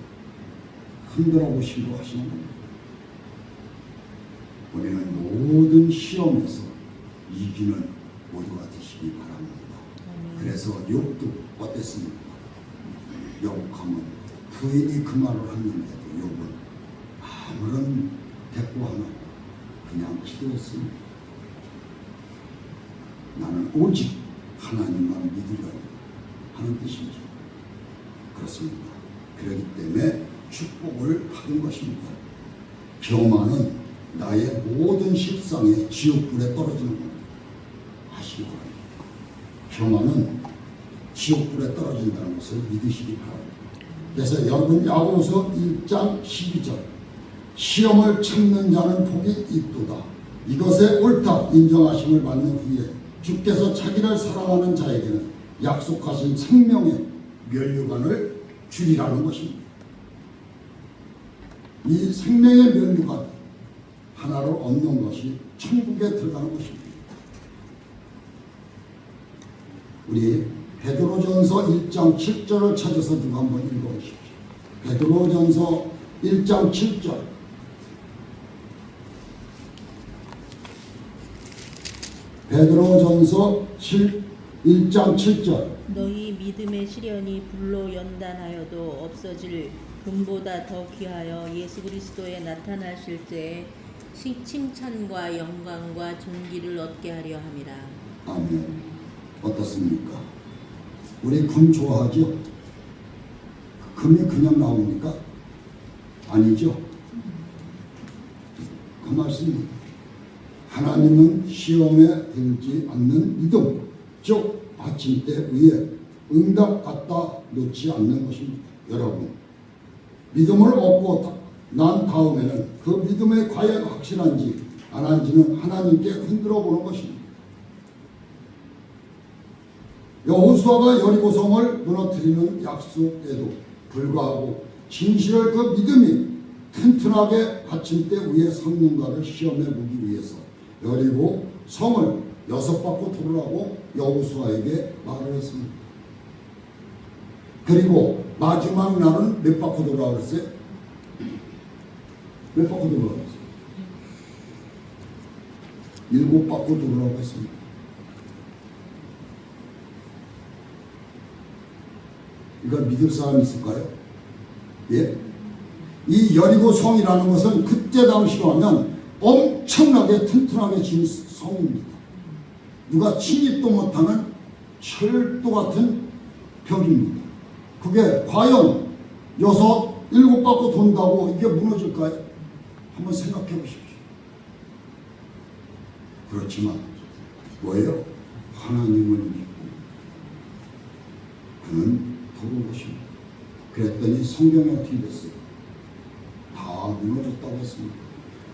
흔들어 보시기도 하시는 겁니다. 우리는 모든 시험에서 이기는 모두가 되시기 바랍니다. 그래서 욥도 어땠습니까? 욥하면 부인이 그 말을 했는데도 욥은 아무런 대꾸 안 하고 그냥 기도했습니다. 나는 오직 하나님만 믿으려고 하는 뜻이죠. 그렇습니다. 그렇기 때문에 축복을 받은 것입니다. 교만은 나의 모든 십상의 지옥불에 떨어지는 겁니다. 아시기 바랍니다. 교만은 지옥불에 떨어진다는 것을 믿으시기 바랍니다. 그래서 여러분 야고보서 1장 12절 시험을 참는 자는 복이 있도다. 이것에 옳다 인정하심을 받는 후에 주께서 자기를 사랑하는 자에게는 약속하신 생명의 면류관을 주리라는 것입니다. 이 생명의 면류관 하나를 얻는 것이 천국에 들어가는 것입니다. 우리 베드로전서 1장 7절을 찾아서 누가 한번 읽어보십시오. 베드로전서 1장 7절. 베드로전서 1장 7절. 너희 믿음의 시련이 불로 연단하여도 없어질 금보다 더 귀하여 예수 그리스도에 나타나실 때에 칭찬과 영광과 존귀를 얻게 하려 함이라. 아멘. 어떻습니까? 우리 금 좋아하죠? 금이 그냥 나옵니까? 아니죠. 그 말씀 하나님은 시험에 들지 않는 믿음, 즉 받침대 위에 응답 갖다 놓지 않는 것입니다. 여러분, 믿음을 얻고 난 다음에는 그 믿음에 과연 확실한지 안 한지는 하나님께 흔들어 보는 것입니다. 여호수아가 여리고성을 무너뜨리는 약속에도 불구하고 진실을 그 믿음이 튼튼하게 받침대 위에 섰는가를 시험해 보기 위해서 여리고 성을 6바퀴 돌으라고 여호수아에게 말을 했습니다. 그리고 마지막 날은 몇 바퀴 돌으라고 그랬어요? 몇 바퀴 돌으라고 그랬어요? 7바퀴 돌으라고 했습니다. 이걸 믿을 사람이 있을까요? 예? 이 여리고 성이라는 것은 그때 당시로 하면 엄청나게 튼튼하게 지은 성입니다. 누가 침입도 못하는 철도 같은 벽입니다. 그게 과연 6, 7바퀴 돈다고 이게 무너질까요? 한번 생각해 보십시오. 그렇지만 뭐예요? 하나님을 믿고 그는 도는 것입니다. 그랬더니 성경에 어떻게 됐어요? 다 무너졌다고 했습니다.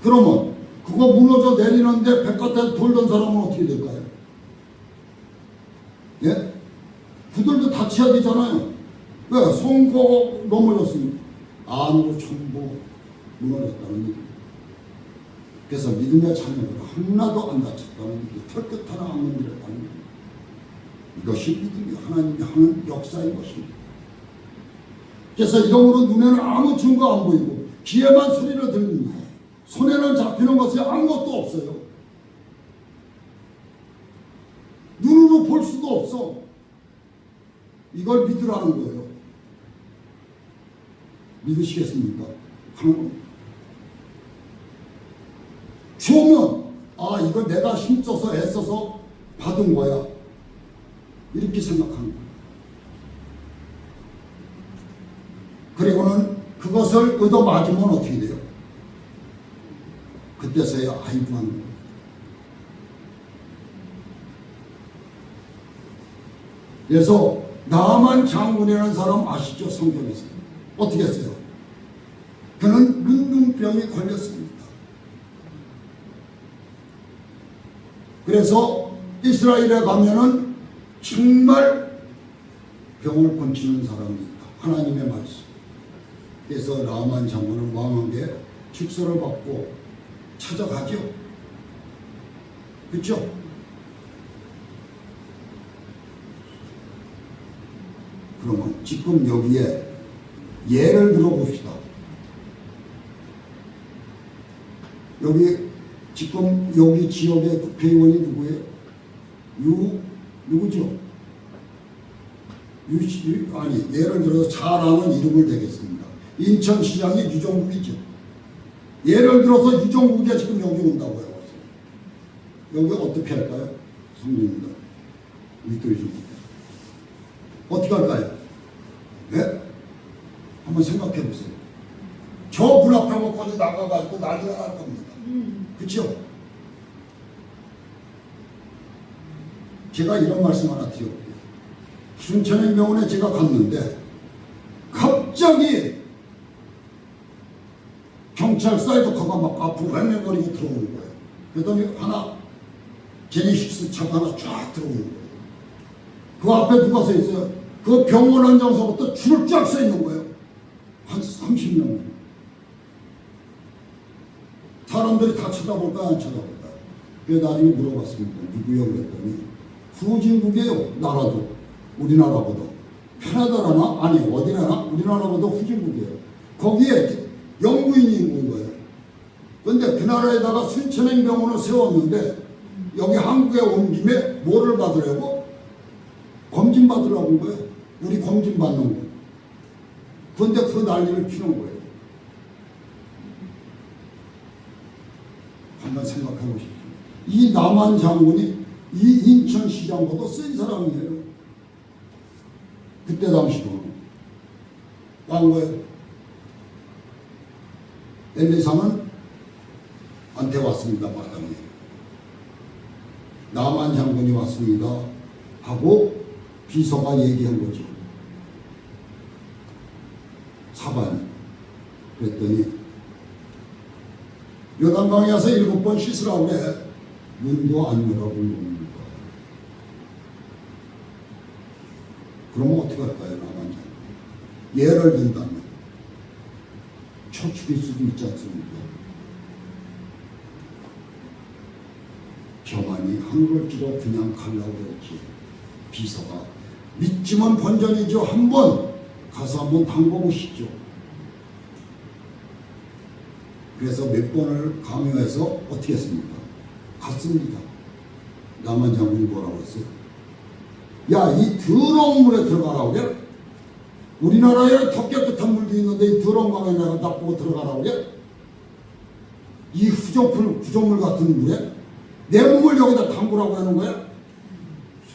그러면 그거 무너져 내리는데 백과에 돌던 사람은 어떻게 될까요? 예? 그들도 다쳐야 되잖아요. 왜? 손고 넘어졌습니다. 안으로 전부 무너졌다는 얘기. 그래서 믿음의 자녀들 하나도 안 다쳤다는 얘기. 털끝 하나 안 건드렸다는 얘기. 이것이 믿음이 하나님이 하는 역사인 것입니다. 그래서 이러므로 눈에는 아무 증거 안 보이고 귀에만 소리를 들립니다. 손에는 잡히는 것이 아무것도 없어요. 눈으로 볼 수도 없어. 이걸 믿으라는 거예요. 믿으시겠습니까? 하는 겁니다. 주면 아 이거 내가 힘써서 애써서 받은 거야. 이렇게 생각하는 거예요. 그리고는 그것을 얻어맞으면 어떻게 돼요? 그때서야 아이고 하는 거예요. 그래서 나만 장군이라는 사람 아시죠? 성경에서 어떻게 했어요? 그는 눈병이 걸렸습니다. 그래서 이스라엘에 가면은 정말 병을 고치는 사람이 있다. 하나님의 말씀. 그래서 나만 장군은 왕에게 축서를 받고 찾아가죠. 그렇죠? 그러면 지금 여기에 예를 들어봅시다. 여기 지금 여기 지역의 국회의원이 누구예요? 누구죠? 아니 예를 들어서 잘 아는 이름을 대겠습니다. 인천시장이 유정국이죠. 예를 들어서 유정국이 지금 여기 온다고요. 여기 어떻게 할까요? 성님입니다. 밑돌이 좀 어떻게 할까요? 네? 한번 생각해 보세요. 저 문 앞에 놓고 나가가지고 난리가 날 겁니다. 그렇죠? 제가 이런 말씀 하나 드려볼게요. 순천행병원에 제가 갔는데 갑자기 경찰 사이드카가 막 앞으로 횡행거리고 들어오는 거예요. 그랬더니 하나 제네시스 차가 하나 쫙 들어오는 거예요. 그 앞에 누가 서 있어요? 그 병원 원장서부터 줄을 쫙 서 있는 거예요. 한 30명. 사람들이 다 쳐다볼까 안 쳐다볼까? 그래서 나중에 물어봤습니다. 누구요? 그랬더니 후진국이에요. 나라도 우리나라보다 캐나다라나 아니 어디라나 우리나라보다 후진국이에요. 거기에 영부인이 있는 거예요. 그런데 그 나라에다가 순천행병원을 세웠는데 여기 한국에 온 김에 뭐를 받으려고? 검진 받으려고 온 거예요. 우리 검진 받는 거. 그런데 그 난리를 피는 거예요. 한번 생각해 보십시오. 이 남한 장군이 이 인천시장보다 센 사람이에요. 그때 당시로 간 거예요. 엘리사는 한테 왔습니다. 마땅히 남한 장군이 왔습니다 하고 비서가 얘기한 거죠. 사반이. 그랬더니 요단강에 와서 7번 씻으라고 그래. 눈도 안 열어본 겁니다. 그러면 어떻게 할까요? 남한 장군. 예를 든다면 초축일 수도 있지 않습니까? 경안이 하늘을 찌러 그냥 가려고 했지. 비서가 믿지만 번전이죠. 한번 가서 한번 담궈보시죠. 그래서 몇 번을 강요해서 어떻게 했습니까? 갔습니다. 남한 장군이 뭐라고 했어요? 야, 이 더러운 물에 들어가라고 그래? 우리나라에 더 깨끗한 물도 있는데 이 더러운 강에 내가 납보고 들어가라고 그래? 이 구조물 같은 물에 내 몸을 여기다 담그라고 하는 거야?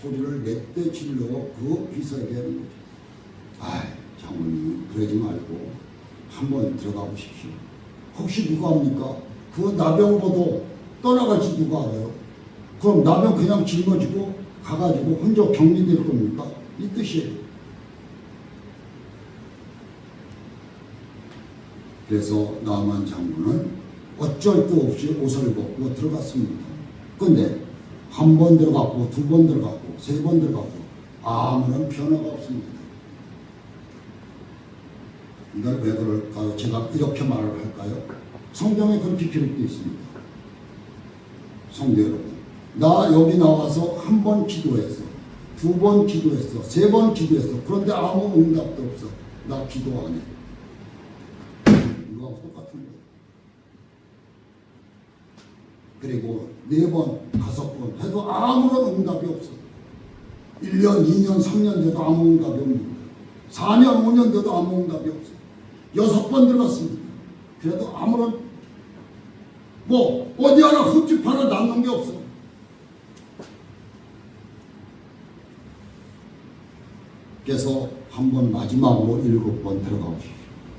소리를 몇 대 질러 그 비서에게 하는 거죠. 아이, 장군님 그러지 말고 한번 들어가 보십시오. 혹시 누가 합니까? 그 나병으로도 떠나갈지 누가 알아요? 그럼 나병 그냥 짊어지고 가가지고 혼자 격리될 겁니까? 이 뜻이에요. 그래서 나만 장군은 어쩔 수 없이 옷을 벗고 들어갔습니다. 근데 한 번 들어갔고, 두 번 들어갔고, 세 번 들어갔고 아무런 변화가 없습니다. 이걸 왜 그럴까요? 제가 이렇게 말을 할까요? 성경에 그렇게 기록되어 있습니다. 성도 여러분, 나 여기 나와서 한 번 기도했어, 두 번 기도했어, 세 번 기도했어. 그런데 아무 응답도 없어. 나 기도 안 해. 이거하고 똑같은 거예요. 그리고 4번, 5번 해도 아무런 응답이 없어. 1년, 2년, 3년 돼도 아무 응답이 없는 거예요. 4년, 5년 돼도 아무 응답이 없어. 6번 들어갔습니다. 그래도 아무런 어디 하나 흠집 하나 남는 게 없어. 그래서 한 번 마지막으로 7번 들어가오십시오.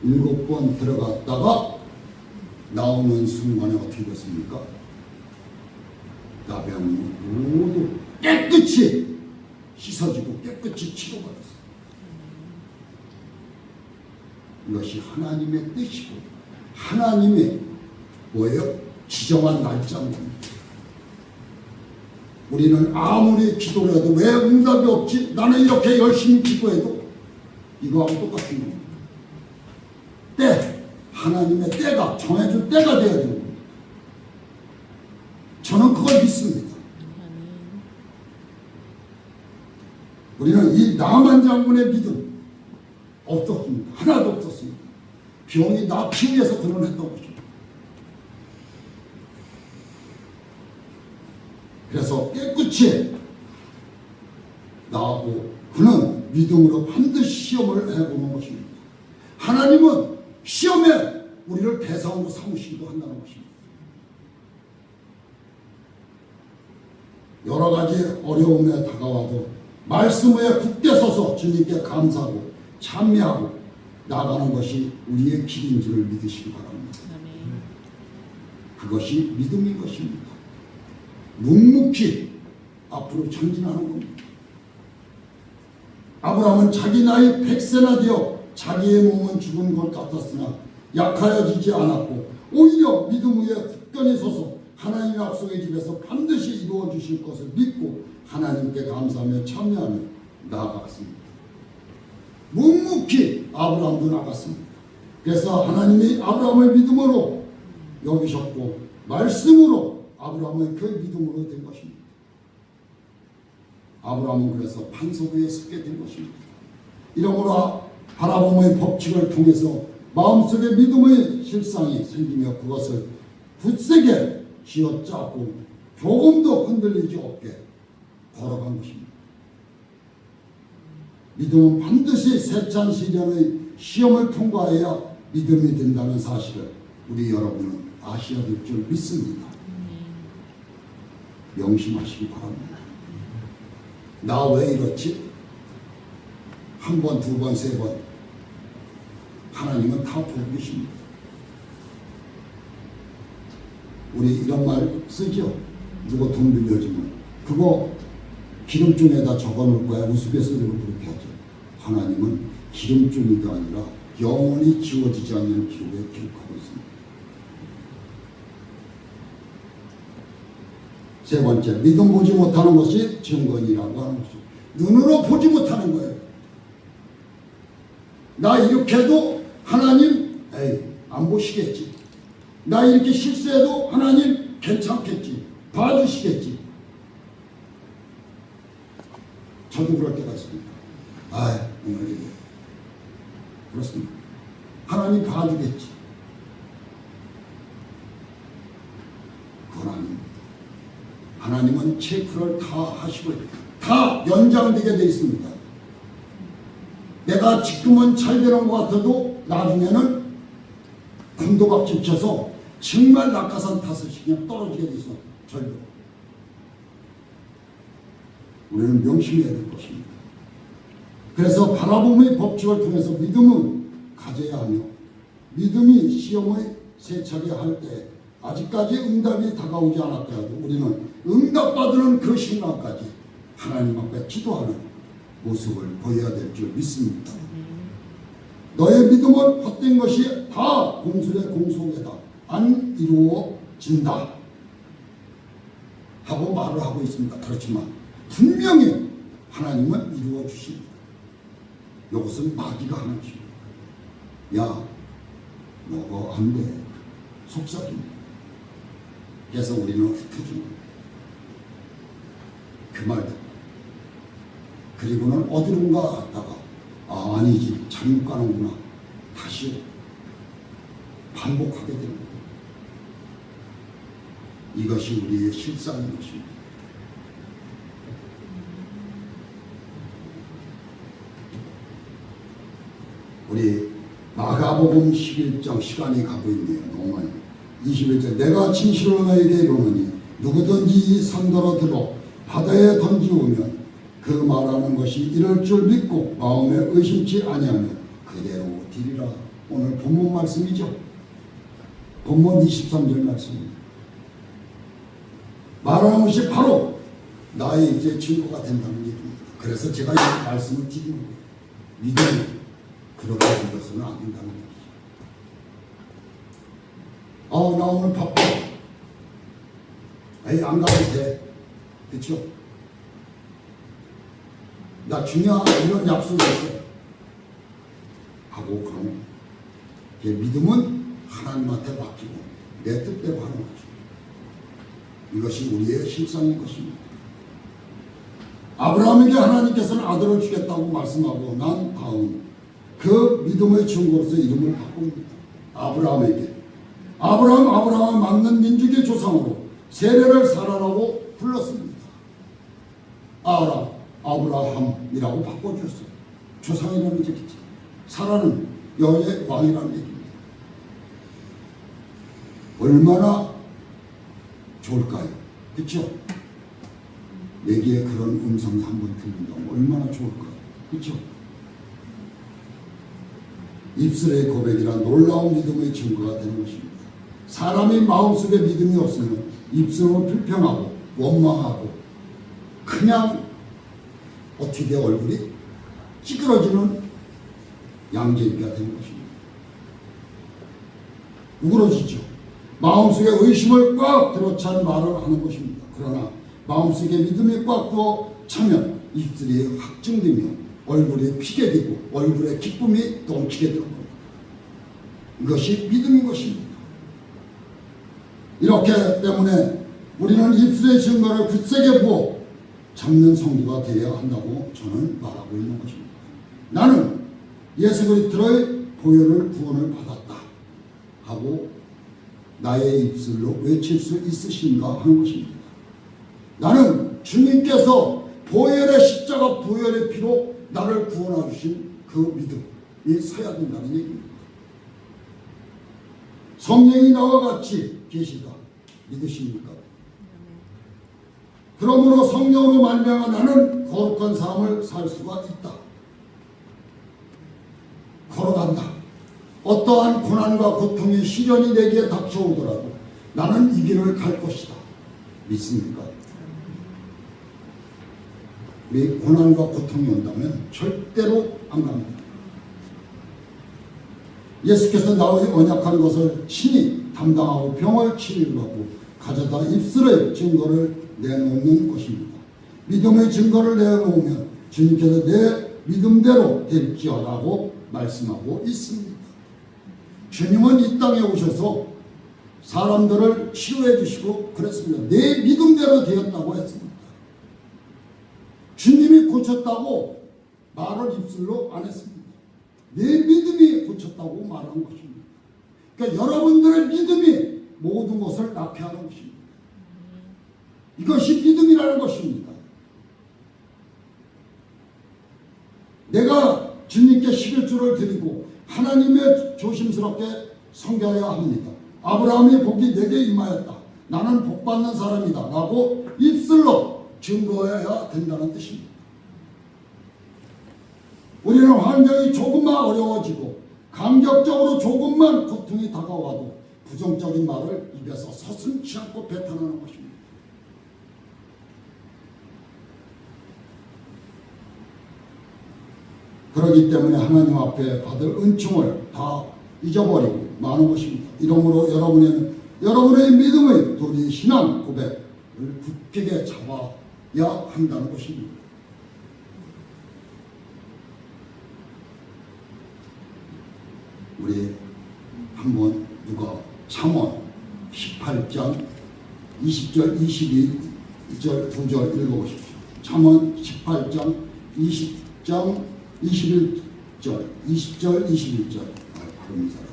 7번 들어갔다가 나오는 순간에 어떻게 됐습니까? 나병이 모두 깨끗이 씻어지고 깨끗이 치료받았어요. 이것이 하나님의 뜻이고 하나님의 뭐예요? 지정한 날짜입니다. 우리는 아무리 기도를 해도 왜 응답이 없지? 나는 이렇게 열심히 기도해도 이거하고 똑같은 겁니다. 때, 하나님의 때가 정해준 때가 되어야 되는 겁니다. 저는 그걸 믿습니다. 우리는 이 나만 장군의 믿음 없었습니다. 하나도 없었습니다. 병이 낫기 위해서 그런 했던 것입니다. 그래서 깨끗이 나하고 그는 믿음으로 반드시 시험을 해보는 것입니다. 하나님은 시험에 우리를 대상으로 삼으시기도 한다는 것입니다. 여러 가지 어려움에 다가와도 말씀 위에 굳게 서서 주님께 감사하고 찬미하고 나가는 것이 우리의 길인 줄을 믿으시기 바랍니다. 그것이 믿음인 것입니다. 묵묵히 앞으로 전진하는 겁니다. 아브라함은 자기 나이 100세나 되어 자기의 몸은 죽은 것 같았으나 약하여지지 않았고 오히려 믿음 위에 굳건히 서서 하나님의 약속의 집에서 반드시 이루어 주실 것을 믿고 하나님께 감사하며 참여하며 나아갔습니다. 묵묵히 아브라함도 나갔습니다. 그래서 하나님이 아브라함을 믿음으로 여기셨고 말씀으로 아브라함은 그 믿음으로 된 것입니다. 아브라함은 그래서 반석 위에 서게 된 것입니다. 이러므로 바라봄의 법칙을 통해서 마음속에 믿음의 실상이 생기며 그것을 굳세게 쥐어짜고 조금도 흔들리지 없게 걸어간 것입니다. 믿음은 반드시 세찬 시련의 시험을 통과해야 믿음이 된다는 사실을 우리 여러분은 아셔야 될 줄 믿습니다. 명심하시기 바랍니다. 나 왜 이렇지? 한 번, 두 번, 세 번 하나님은 다 보고 계십니다. 우리 이런 말 쓰죠? 누구 돈 빌려주면 그거 기름줄에다 적어놓을 거야. 우스갯소리로 그렇게 하죠. 하나님은 기름줄이 아니라 영원히 지워지지 않는 기록에 기록하고 있습니다. 세 번째, 믿음 보지 못하는 것이 증거이라고 하는 것이죠. 눈으로 보지 못하는 거예요. 나 이렇게 해도 하나님 안 보시겠지. 나 이렇게 실수해도 하나님 괜찮겠지. 봐주시겠지. 저도 그럴 때가 있습니다. 오늘 그렇습니다. 하나님 봐주겠지. 그건 아닙니다. 하나님은 체크를 다 하시고 다 연장되게 되어 있습니다. 내가 지금은 잘 되는 것 같아도 나중에는 군도박질 쳐서 정말 낙하산 타듯이 그냥 떨어지게 되어 있어. 절벽. 우리는 명심해야 될 것입니다. 그래서 바라봄의 법칙을 통해서 믿음은 가져야 하며 믿음이 시험을 세차게 할 때 아직까지 응답이 다가오지 않았더라도 우리는 응답받는 그 순간까지 하나님 앞에 기도하는 모습을 보여야 될 줄 믿습니다. 너의 믿음은 헛된 것이 다 공술의 공속에다 안 이루어진다 하고 말을 하고 있습니다. 그렇지만 분명히 하나님은 이루어 주십니다. 이것은 마귀가 하는 것입니다. 야, 너가 안 돼. 속삭입니다. 그래서 우리는 흩어집니다. 그 말 듣고 그리고는 어디론가 갔다가 아니지 잘못 가는구나 다시 반복하게 됩니다. 이것이 우리의 실상인 것입니다. 우리 마가복음 11장 시간이 가고 있네요. 너무 많이. 21절 내가 진실로 너에게 이르노니 누구든지 이 산더러 들어 바다에 던지우면 그 말하는 것이 이럴 줄 믿고 마음에 의심치 아니하면 그대로 되리라. 오늘 본문 말씀이죠. 본문 23절 말씀입니다. 말하는 것이 바로 나의 이제 증거가 된다는 얘기입니다. 그래서 제가 이 말씀을 드리는 거예요. 믿음이 그렇게 믿어서는 안 된다는 얘기죠. 나 오늘 바빠. 안 가도 돼. 그쵸? 나 중요한 이런 약속이 있어. 하고 그러면 믿음은 하나님한테 맡기고 내 뜻대로 하는 거죠. 이것이 우리의 실상인 것입니다. 아브라함에게 하나님께서는 아들을 주겠다고 말씀하고 난 다음 그 믿음의 증거로서 이름을 바꿉니다. 아브라함에게 아브라함을 맞는 민족의 조상으로 세례를 사라라고 불렀습니다. 아브라함이라고 바꿔주었어요. 조상이라는 얘기지. 사라는 여의 왕이라는 얘기입니다. 얼마나 좋을까요? 그렇죠? 내게 그런 음성이 한번 들린다면 얼마나 좋을까요? 그렇죠? 입술의 고백이란 놀라운 믿음의 증거가 되는 것입니다. 사람이 마음속에 믿음이 없으면 입술은 불평하고 원망하고 그냥 어떻게 돼 얼굴이 찌그러지는 양재기가 되는 것입니다. 우그러지죠. 마음속에 의심을 꽉 들어찬 말을 하는 것입니다. 그러나 마음속에 믿음이 꽉 들어 차면 입술이 확증되며 얼굴이 피게 되고 얼굴에 기쁨이 넘치게 되는 겁니다. 이것이 믿음인 것입니다. 이렇기 때문에 우리는 입술의 증거를 굳세게 부어 잡는 성도가 되어야 한다고 저는 말하고 있는 것입니다. 나는 예수 그리스도의 보혈을 구원을 받았다 하고 나의 입술로 외칠 수 있으신가 하는 것입니다. 나는 주님께서 보혈의 십자가 보혈의 피로 나를 구원해 주신 그 믿음이 서야 된다는 얘기입니다. 성령이 나와 같이 계시다. 믿으십니까? 그러므로 성령으로 말미암아 나는 거룩한 삶을 살 수가 있다. 걸어간다. 어떠한 고난과 고통의 시련이 내게 닥쳐오더라도 나는 이 길을 갈 것이다. 믿습니까? 우리 고난과 고통이 온다면 절대로 안 갑니다. 예수께서 나의 언약한 것을 친히 담당하고 병을 치유하고 가져다 입술의 증거를 내놓는 것입니다. 믿음의 증거를 내놓으면 주님께서 내 믿음대로 될지어라고 말씀하고 있습니다. 주님은 이 땅에 오셔서 사람들을 치유해 주시고 그랬습니다. 내 믿음대로 되었다고 했습니다. 주님이 고쳤다고 말을 입술로 안 했습니다. 내 믿음이 고쳤다고 말한 것입니다. 그러니까 여러분들의 믿음이 모든 것을 낫게 하는 것입니다. 이것이 믿음이라는 것입니다. 내가 주님께 11조를 드리고 하나님의 조심스럽게 섬겨야 합니다. 아브라함의 복이 내게 임하였다. 나는 복받는 사람이다. 라고 입술로 증거해야 된다는 뜻입니다. 우리는 환경이 조금만 어려워지고 감격적으로 조금만 고통이 다가와도 부정적인 말을 입에서 서슴지 않고 뱉어내는 것입니다. 그렇기 때문에 하나님 앞에 받을 은총을 다 잊어버리고 마는 것입니다. 이러므로 여러분의 믿음의 도리 신앙 고백을 굳게 잡아야 한다는 것입니다. 우리 한번 누가 잠언 18장 20절 22절 9절 읽어보십시오. 잠언 18장 20장 21절 20절 21절 바른 사람.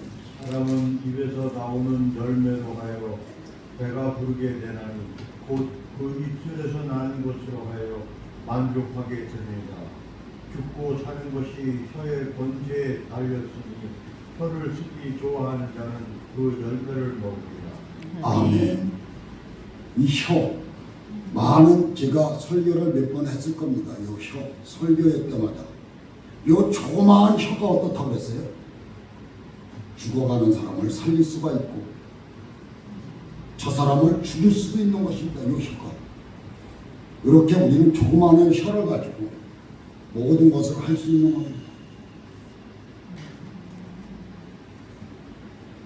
사람은 입에서 나오는 열매로 하여 배가 부르게 되나니 곧 그 입술에서 나는 것으로 하여 만족하게 되느니라. 죽고 사는 것이 혀의 번제에 달렸으니 혀를 쓰기 좋아하는 자는 그 열매를 먹으리라. 아멘. 이 혀, 많은 제가 설교를 몇 번 했을 겁니다. 이 혀, 설교할 때마다. 이 조그마한 혀가 어떻다고 그랬어요? 죽어가는 사람을 살릴 수가 있고, 저 사람을 죽일 수도 있는 것입니다. 이 혀가. 이렇게 우리는 조그마한 혀를 가지고 모든 것을 할 수 있는 겁니다.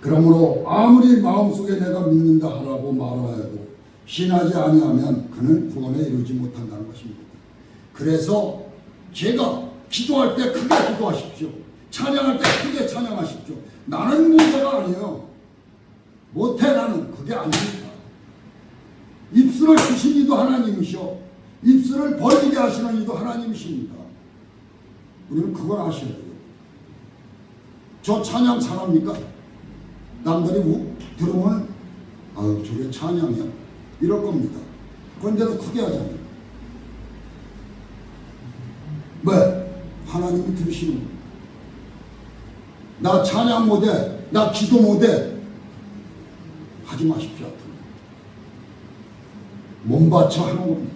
그러므로 아무리 마음속에 내가 믿는다 하라고 말하여도 신하지 아니하면 그는 구원에 이르지 못한다는 것입니다. 그래서 제가 기도할 때 크게 기도하십시오. 찬양할 때 크게 찬양하십시오. 나는 문제가 아니에요. 못해 나는. 그게 아닙니다. 입술을 주신 이도 하나님이시오. 입술을 벌리게 하시는 이도 하나님이십니다. 우리는 그걸 아셔야 돼요. 저 찬양 잘합니까? 남들이 들으면 아유 저게 찬양이야 이럴 겁니다. 그런데도 크게 하잖아요. 왜? 하나님이 들으시는 거예요. 나 찬양 못해, 나 기도 못해 하지 마십시오. 몸 바쳐 하는 겁니다.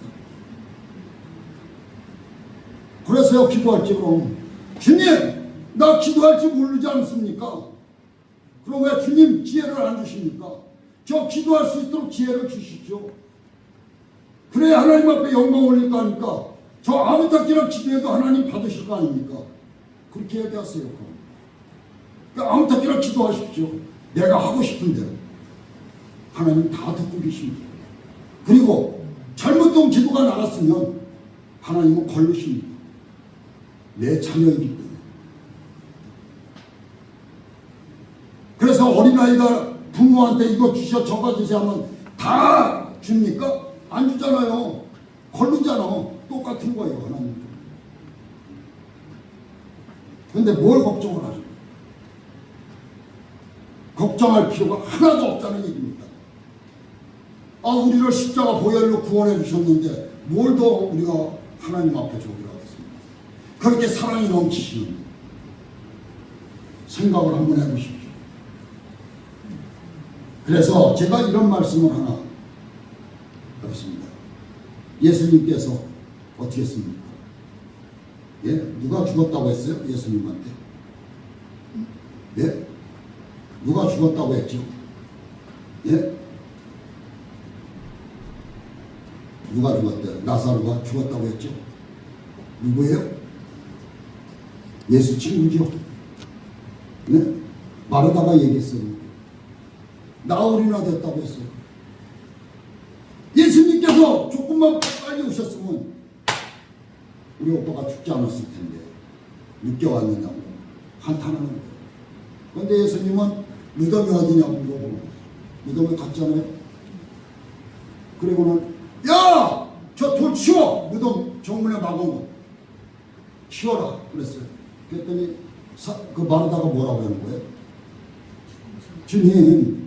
그래서요 기도할 때 그럼 주님 나 기도할 줄 모르지 않습니까? 그럼 왜 주님 지혜를 안 주십니까? 저 기도할 수 있도록 지혜를 주시죠. 그래야 하나님 앞에 영광 올릴 거 아닙니까? 저 아무 때나 기도해도 하나님 받으실 거 아닙니까? 그렇게 얘기하세요. 그러니까 아무 때나 기도하십시오. 내가 하고 싶은 대로. 하나님 다 듣고 계십니다. 그리고 잘못된 기도가 나갔으면 하나님은 걸르십니다. 내 자녀이기 때문에. 그래서 어린아이가 부모한테 이거 주셔 저거 주세요 하면 다 줍니까? 안 주잖아요. 걸르잖아. 똑같은 거예요. 하나님. 근데 뭘 걱정을 하죠? 걱정할 필요가 하나도 없다는 얘기입니다. 아 우리를 십자가 보혈로 구원해 주셨는데 뭘 더 우리가 하나님 앞에 줘기로 하겠습니까? 그렇게 사랑이 넘치시는 생각을 한번 해보십시오. 그래서 제가 이런 말씀을 하나 하겠습니다. 예수님께서 어떻게 했습니까? 예? 누가 죽었다고 했어요? 예수님한테? 예? 누가 죽었다고 했죠? 예? 누가 죽었대요? 나사로가 죽었다고 했죠? 누구예요? 예수 친구죠? 네? 마르다가 얘기했어요. 나흘이나 됐다고 했어요. 예수님께서 조금만 빨리 오셨으면 우리 오빠가 죽지 않았을 텐데 늦게 왔느냐고 한탄하는 거예요. 그런데 예수님은 무덤이 어디냐고 물어보고 무덤에 갔잖아요. 그리고는 야! 저 돌 치워! 무덤 정문에 막은 거 치워라 그랬어요. 그랬더니 그 마르다가 뭐라고 하는 거예요? 주님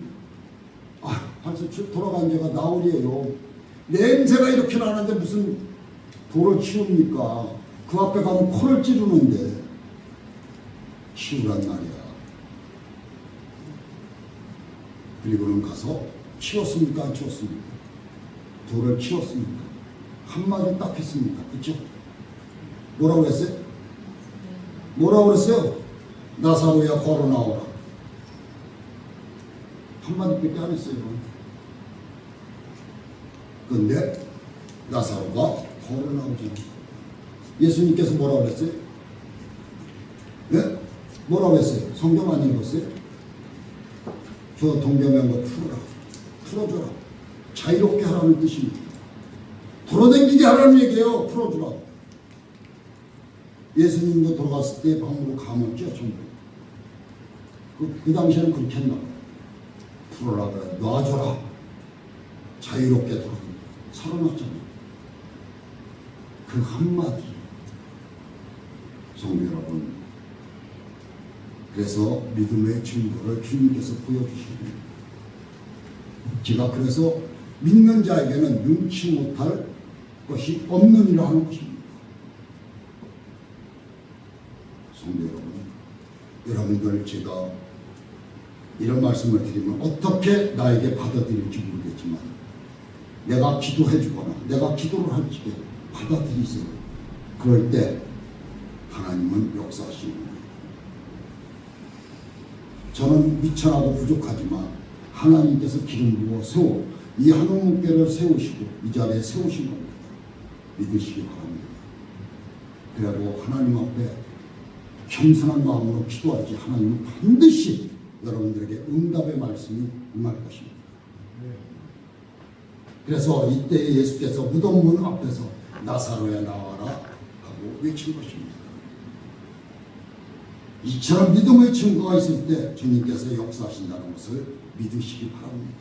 벌써 돌아간 지가 나흘이에요. 냄새가 이렇게 나는데 무슨 돌을 치웁니까? 그 앞에 가면 코를 찌르는데 치우란 말이야. 그리고는 가서 치웠습니까? 안 치웠습니까? 돌을 치웠습니까? 한마디 딱 했습니까? 그렇죠? 뭐라고 했어요? 뭐라고 그랬어요? 나사로야 걸어 나오라. 한마디밖에 안 했어요. 그런데 나사로가 걸어 나오잖아요. 예수님께서 뭐라고 그랬어요? 네? 뭐라고 했어요? 성경 안 읽었어요? 저 동계명거 풀어줘라. 자유롭게 하라는 뜻입니다. 돌아다니게 하라는 얘기예요. 풀어주라. 예수님도 돌아갔을 때 방으로 감았죠. 전부. 그 당시에는 그렇게 했나 봐요. 풀어라 그래. 놔줘라. 자유롭게 돌아다니고 살아났잖아요. 그 한마디. 성도 여러분, 그래서 믿음의 증거를 주님께서 보여주시는 제가 그래서 믿는 자에게는 능치 못할 것이 없느니라 하는 것입니다. 성도 여러분, 여러분들 제가 이런 말씀을 드리면 어떻게 나에게 받아들일지 모르겠지만 내가 기도해 주거나 내가 기도를 할 적에 받아들이세요. 그럴 때 하나님은 역사하시는 거예요. 저는 미천하고 부족하지만 하나님께서 기름 부어 세워 이 한옥문교를 세우시고 이 자리에 세우신 겁니다. 믿으시기 바랍니다. 그리고 하나님 앞에 겸손한 마음으로 기도하지 하나님은 반드시 여러분들에게 응답의 말씀이 임할 것입니다. 그래서 이때 예수께서 무덤문 앞에서 나사로야 나와라 하고 외친 것입니다. 이처럼 믿음의 증거가 있을 때 주님께서 역사하신다는 것을 믿으시기 바랍니다.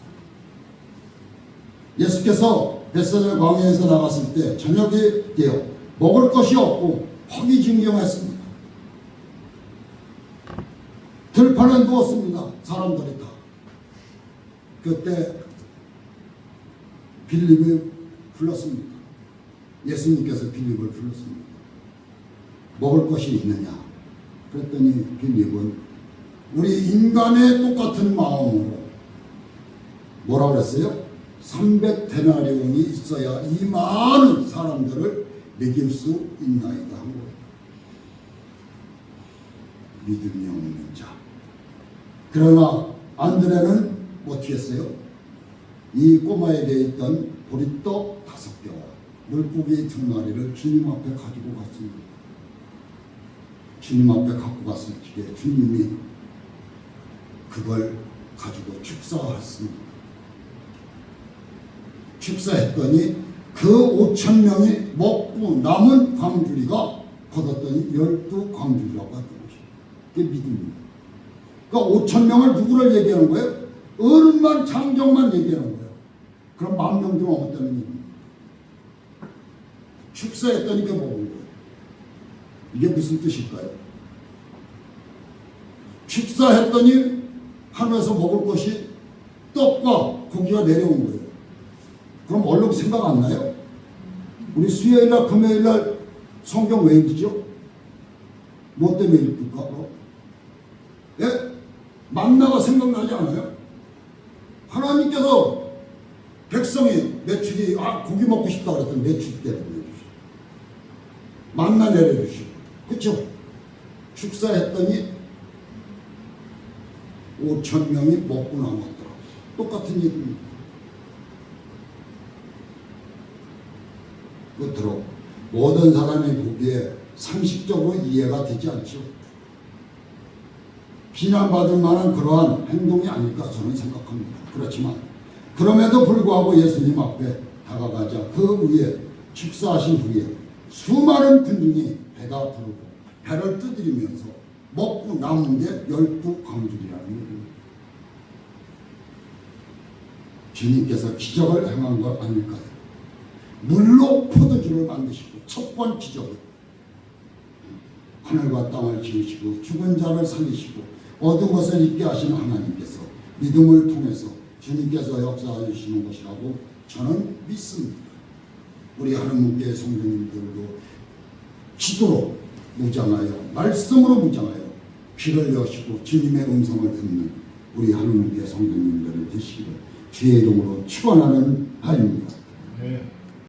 예수께서 벳사다 광야에서 나갔을 때 저녁이 되어 먹을 것이 없고 허기진경했습니다. 들판에 누웠습니다. 사람들이 다. 그때 빌립을 불렀습니다. 예수님께서 빌립을 불렀습니다. 먹을 것이 있느냐? 그랬더니 빌립은 우리 인간의 똑같은 마음으로 뭐라고 그랬어요? 300데나리온이 있어야 이 많은 사람들을 먹일 수 있나이다 한 거예요. 믿음이 없는 자. 그러나 안드레는 어떻게 했어요? 이 꼬마에게 있던 보리떡 5개와 물고기 2마리를 주님 앞에 가지고 갔습니다. 주님 앞에 갖고 갔을 적에 주님이 그걸 가지고 축사했습니다. 축사했더니 그 5,000명이 먹고 남은 광주리가 거뒀더니 12광주리라고 했던 것입니다. 그게 믿음입니다. 그러니까 5,000명을 누구를 얘기하는 거예요? 어른만 장정만 얘기하는 거예요. 그럼 10,000명 좀 넘었다는 얘기입니다. 축사했더니 그 먹은 거예요. 이게 무슨 뜻일까요? 축사했더니 하늘에서 먹을 것이 떡과 고기가 내려온 거예요. 그럼 얼른 생각 안 나요? 우리 수요일날 금요일날 성경 왜 읽죠? 뭐 때문에 읽을까? 예? 만나가 생각나지 않아요? 하나님께서 백성이 메추리 고기 먹고 싶다 그랬더니 메추리 때려 보내주시고 만나 내려주시고 그렇죠? 축사했더니 5,000명이 먹고 남았더라. 똑같은 얘기입니다. 끝으로 모든 사람이 보기에 상식적으로 이해가 되지 않죠. 비난받을 만한 그러한 행동이 아닐까 저는 생각합니다. 그렇지만 그럼에도 불구하고 예수님 앞에 다가가자 그 위에 축사하신 후에 수많은 군중이 배가 부르고 배를 두드리면서 먹고 남은 게 12광주리라는 얘기입니다. 주님께서 기적을 행한 것 아닐까요? 물로 포도주를 만드시고 첫 번째 기적을 하늘과 땅을 지으시고 죽은 자를 살리시고 어두운 것을 있게 하시는 하나님께서 믿음을 통해서 주님께서 역사해 주시는 것이라고 저는 믿습니다. 우리 하나님께 성도님들도 기도로 무장하여 말씀으로 무장하여 귀를 여시고 주님의 음성을 듣는 우리 하나님께 성도님들을 되시기를 주의 이름으로 축원하는 바입니다. 네.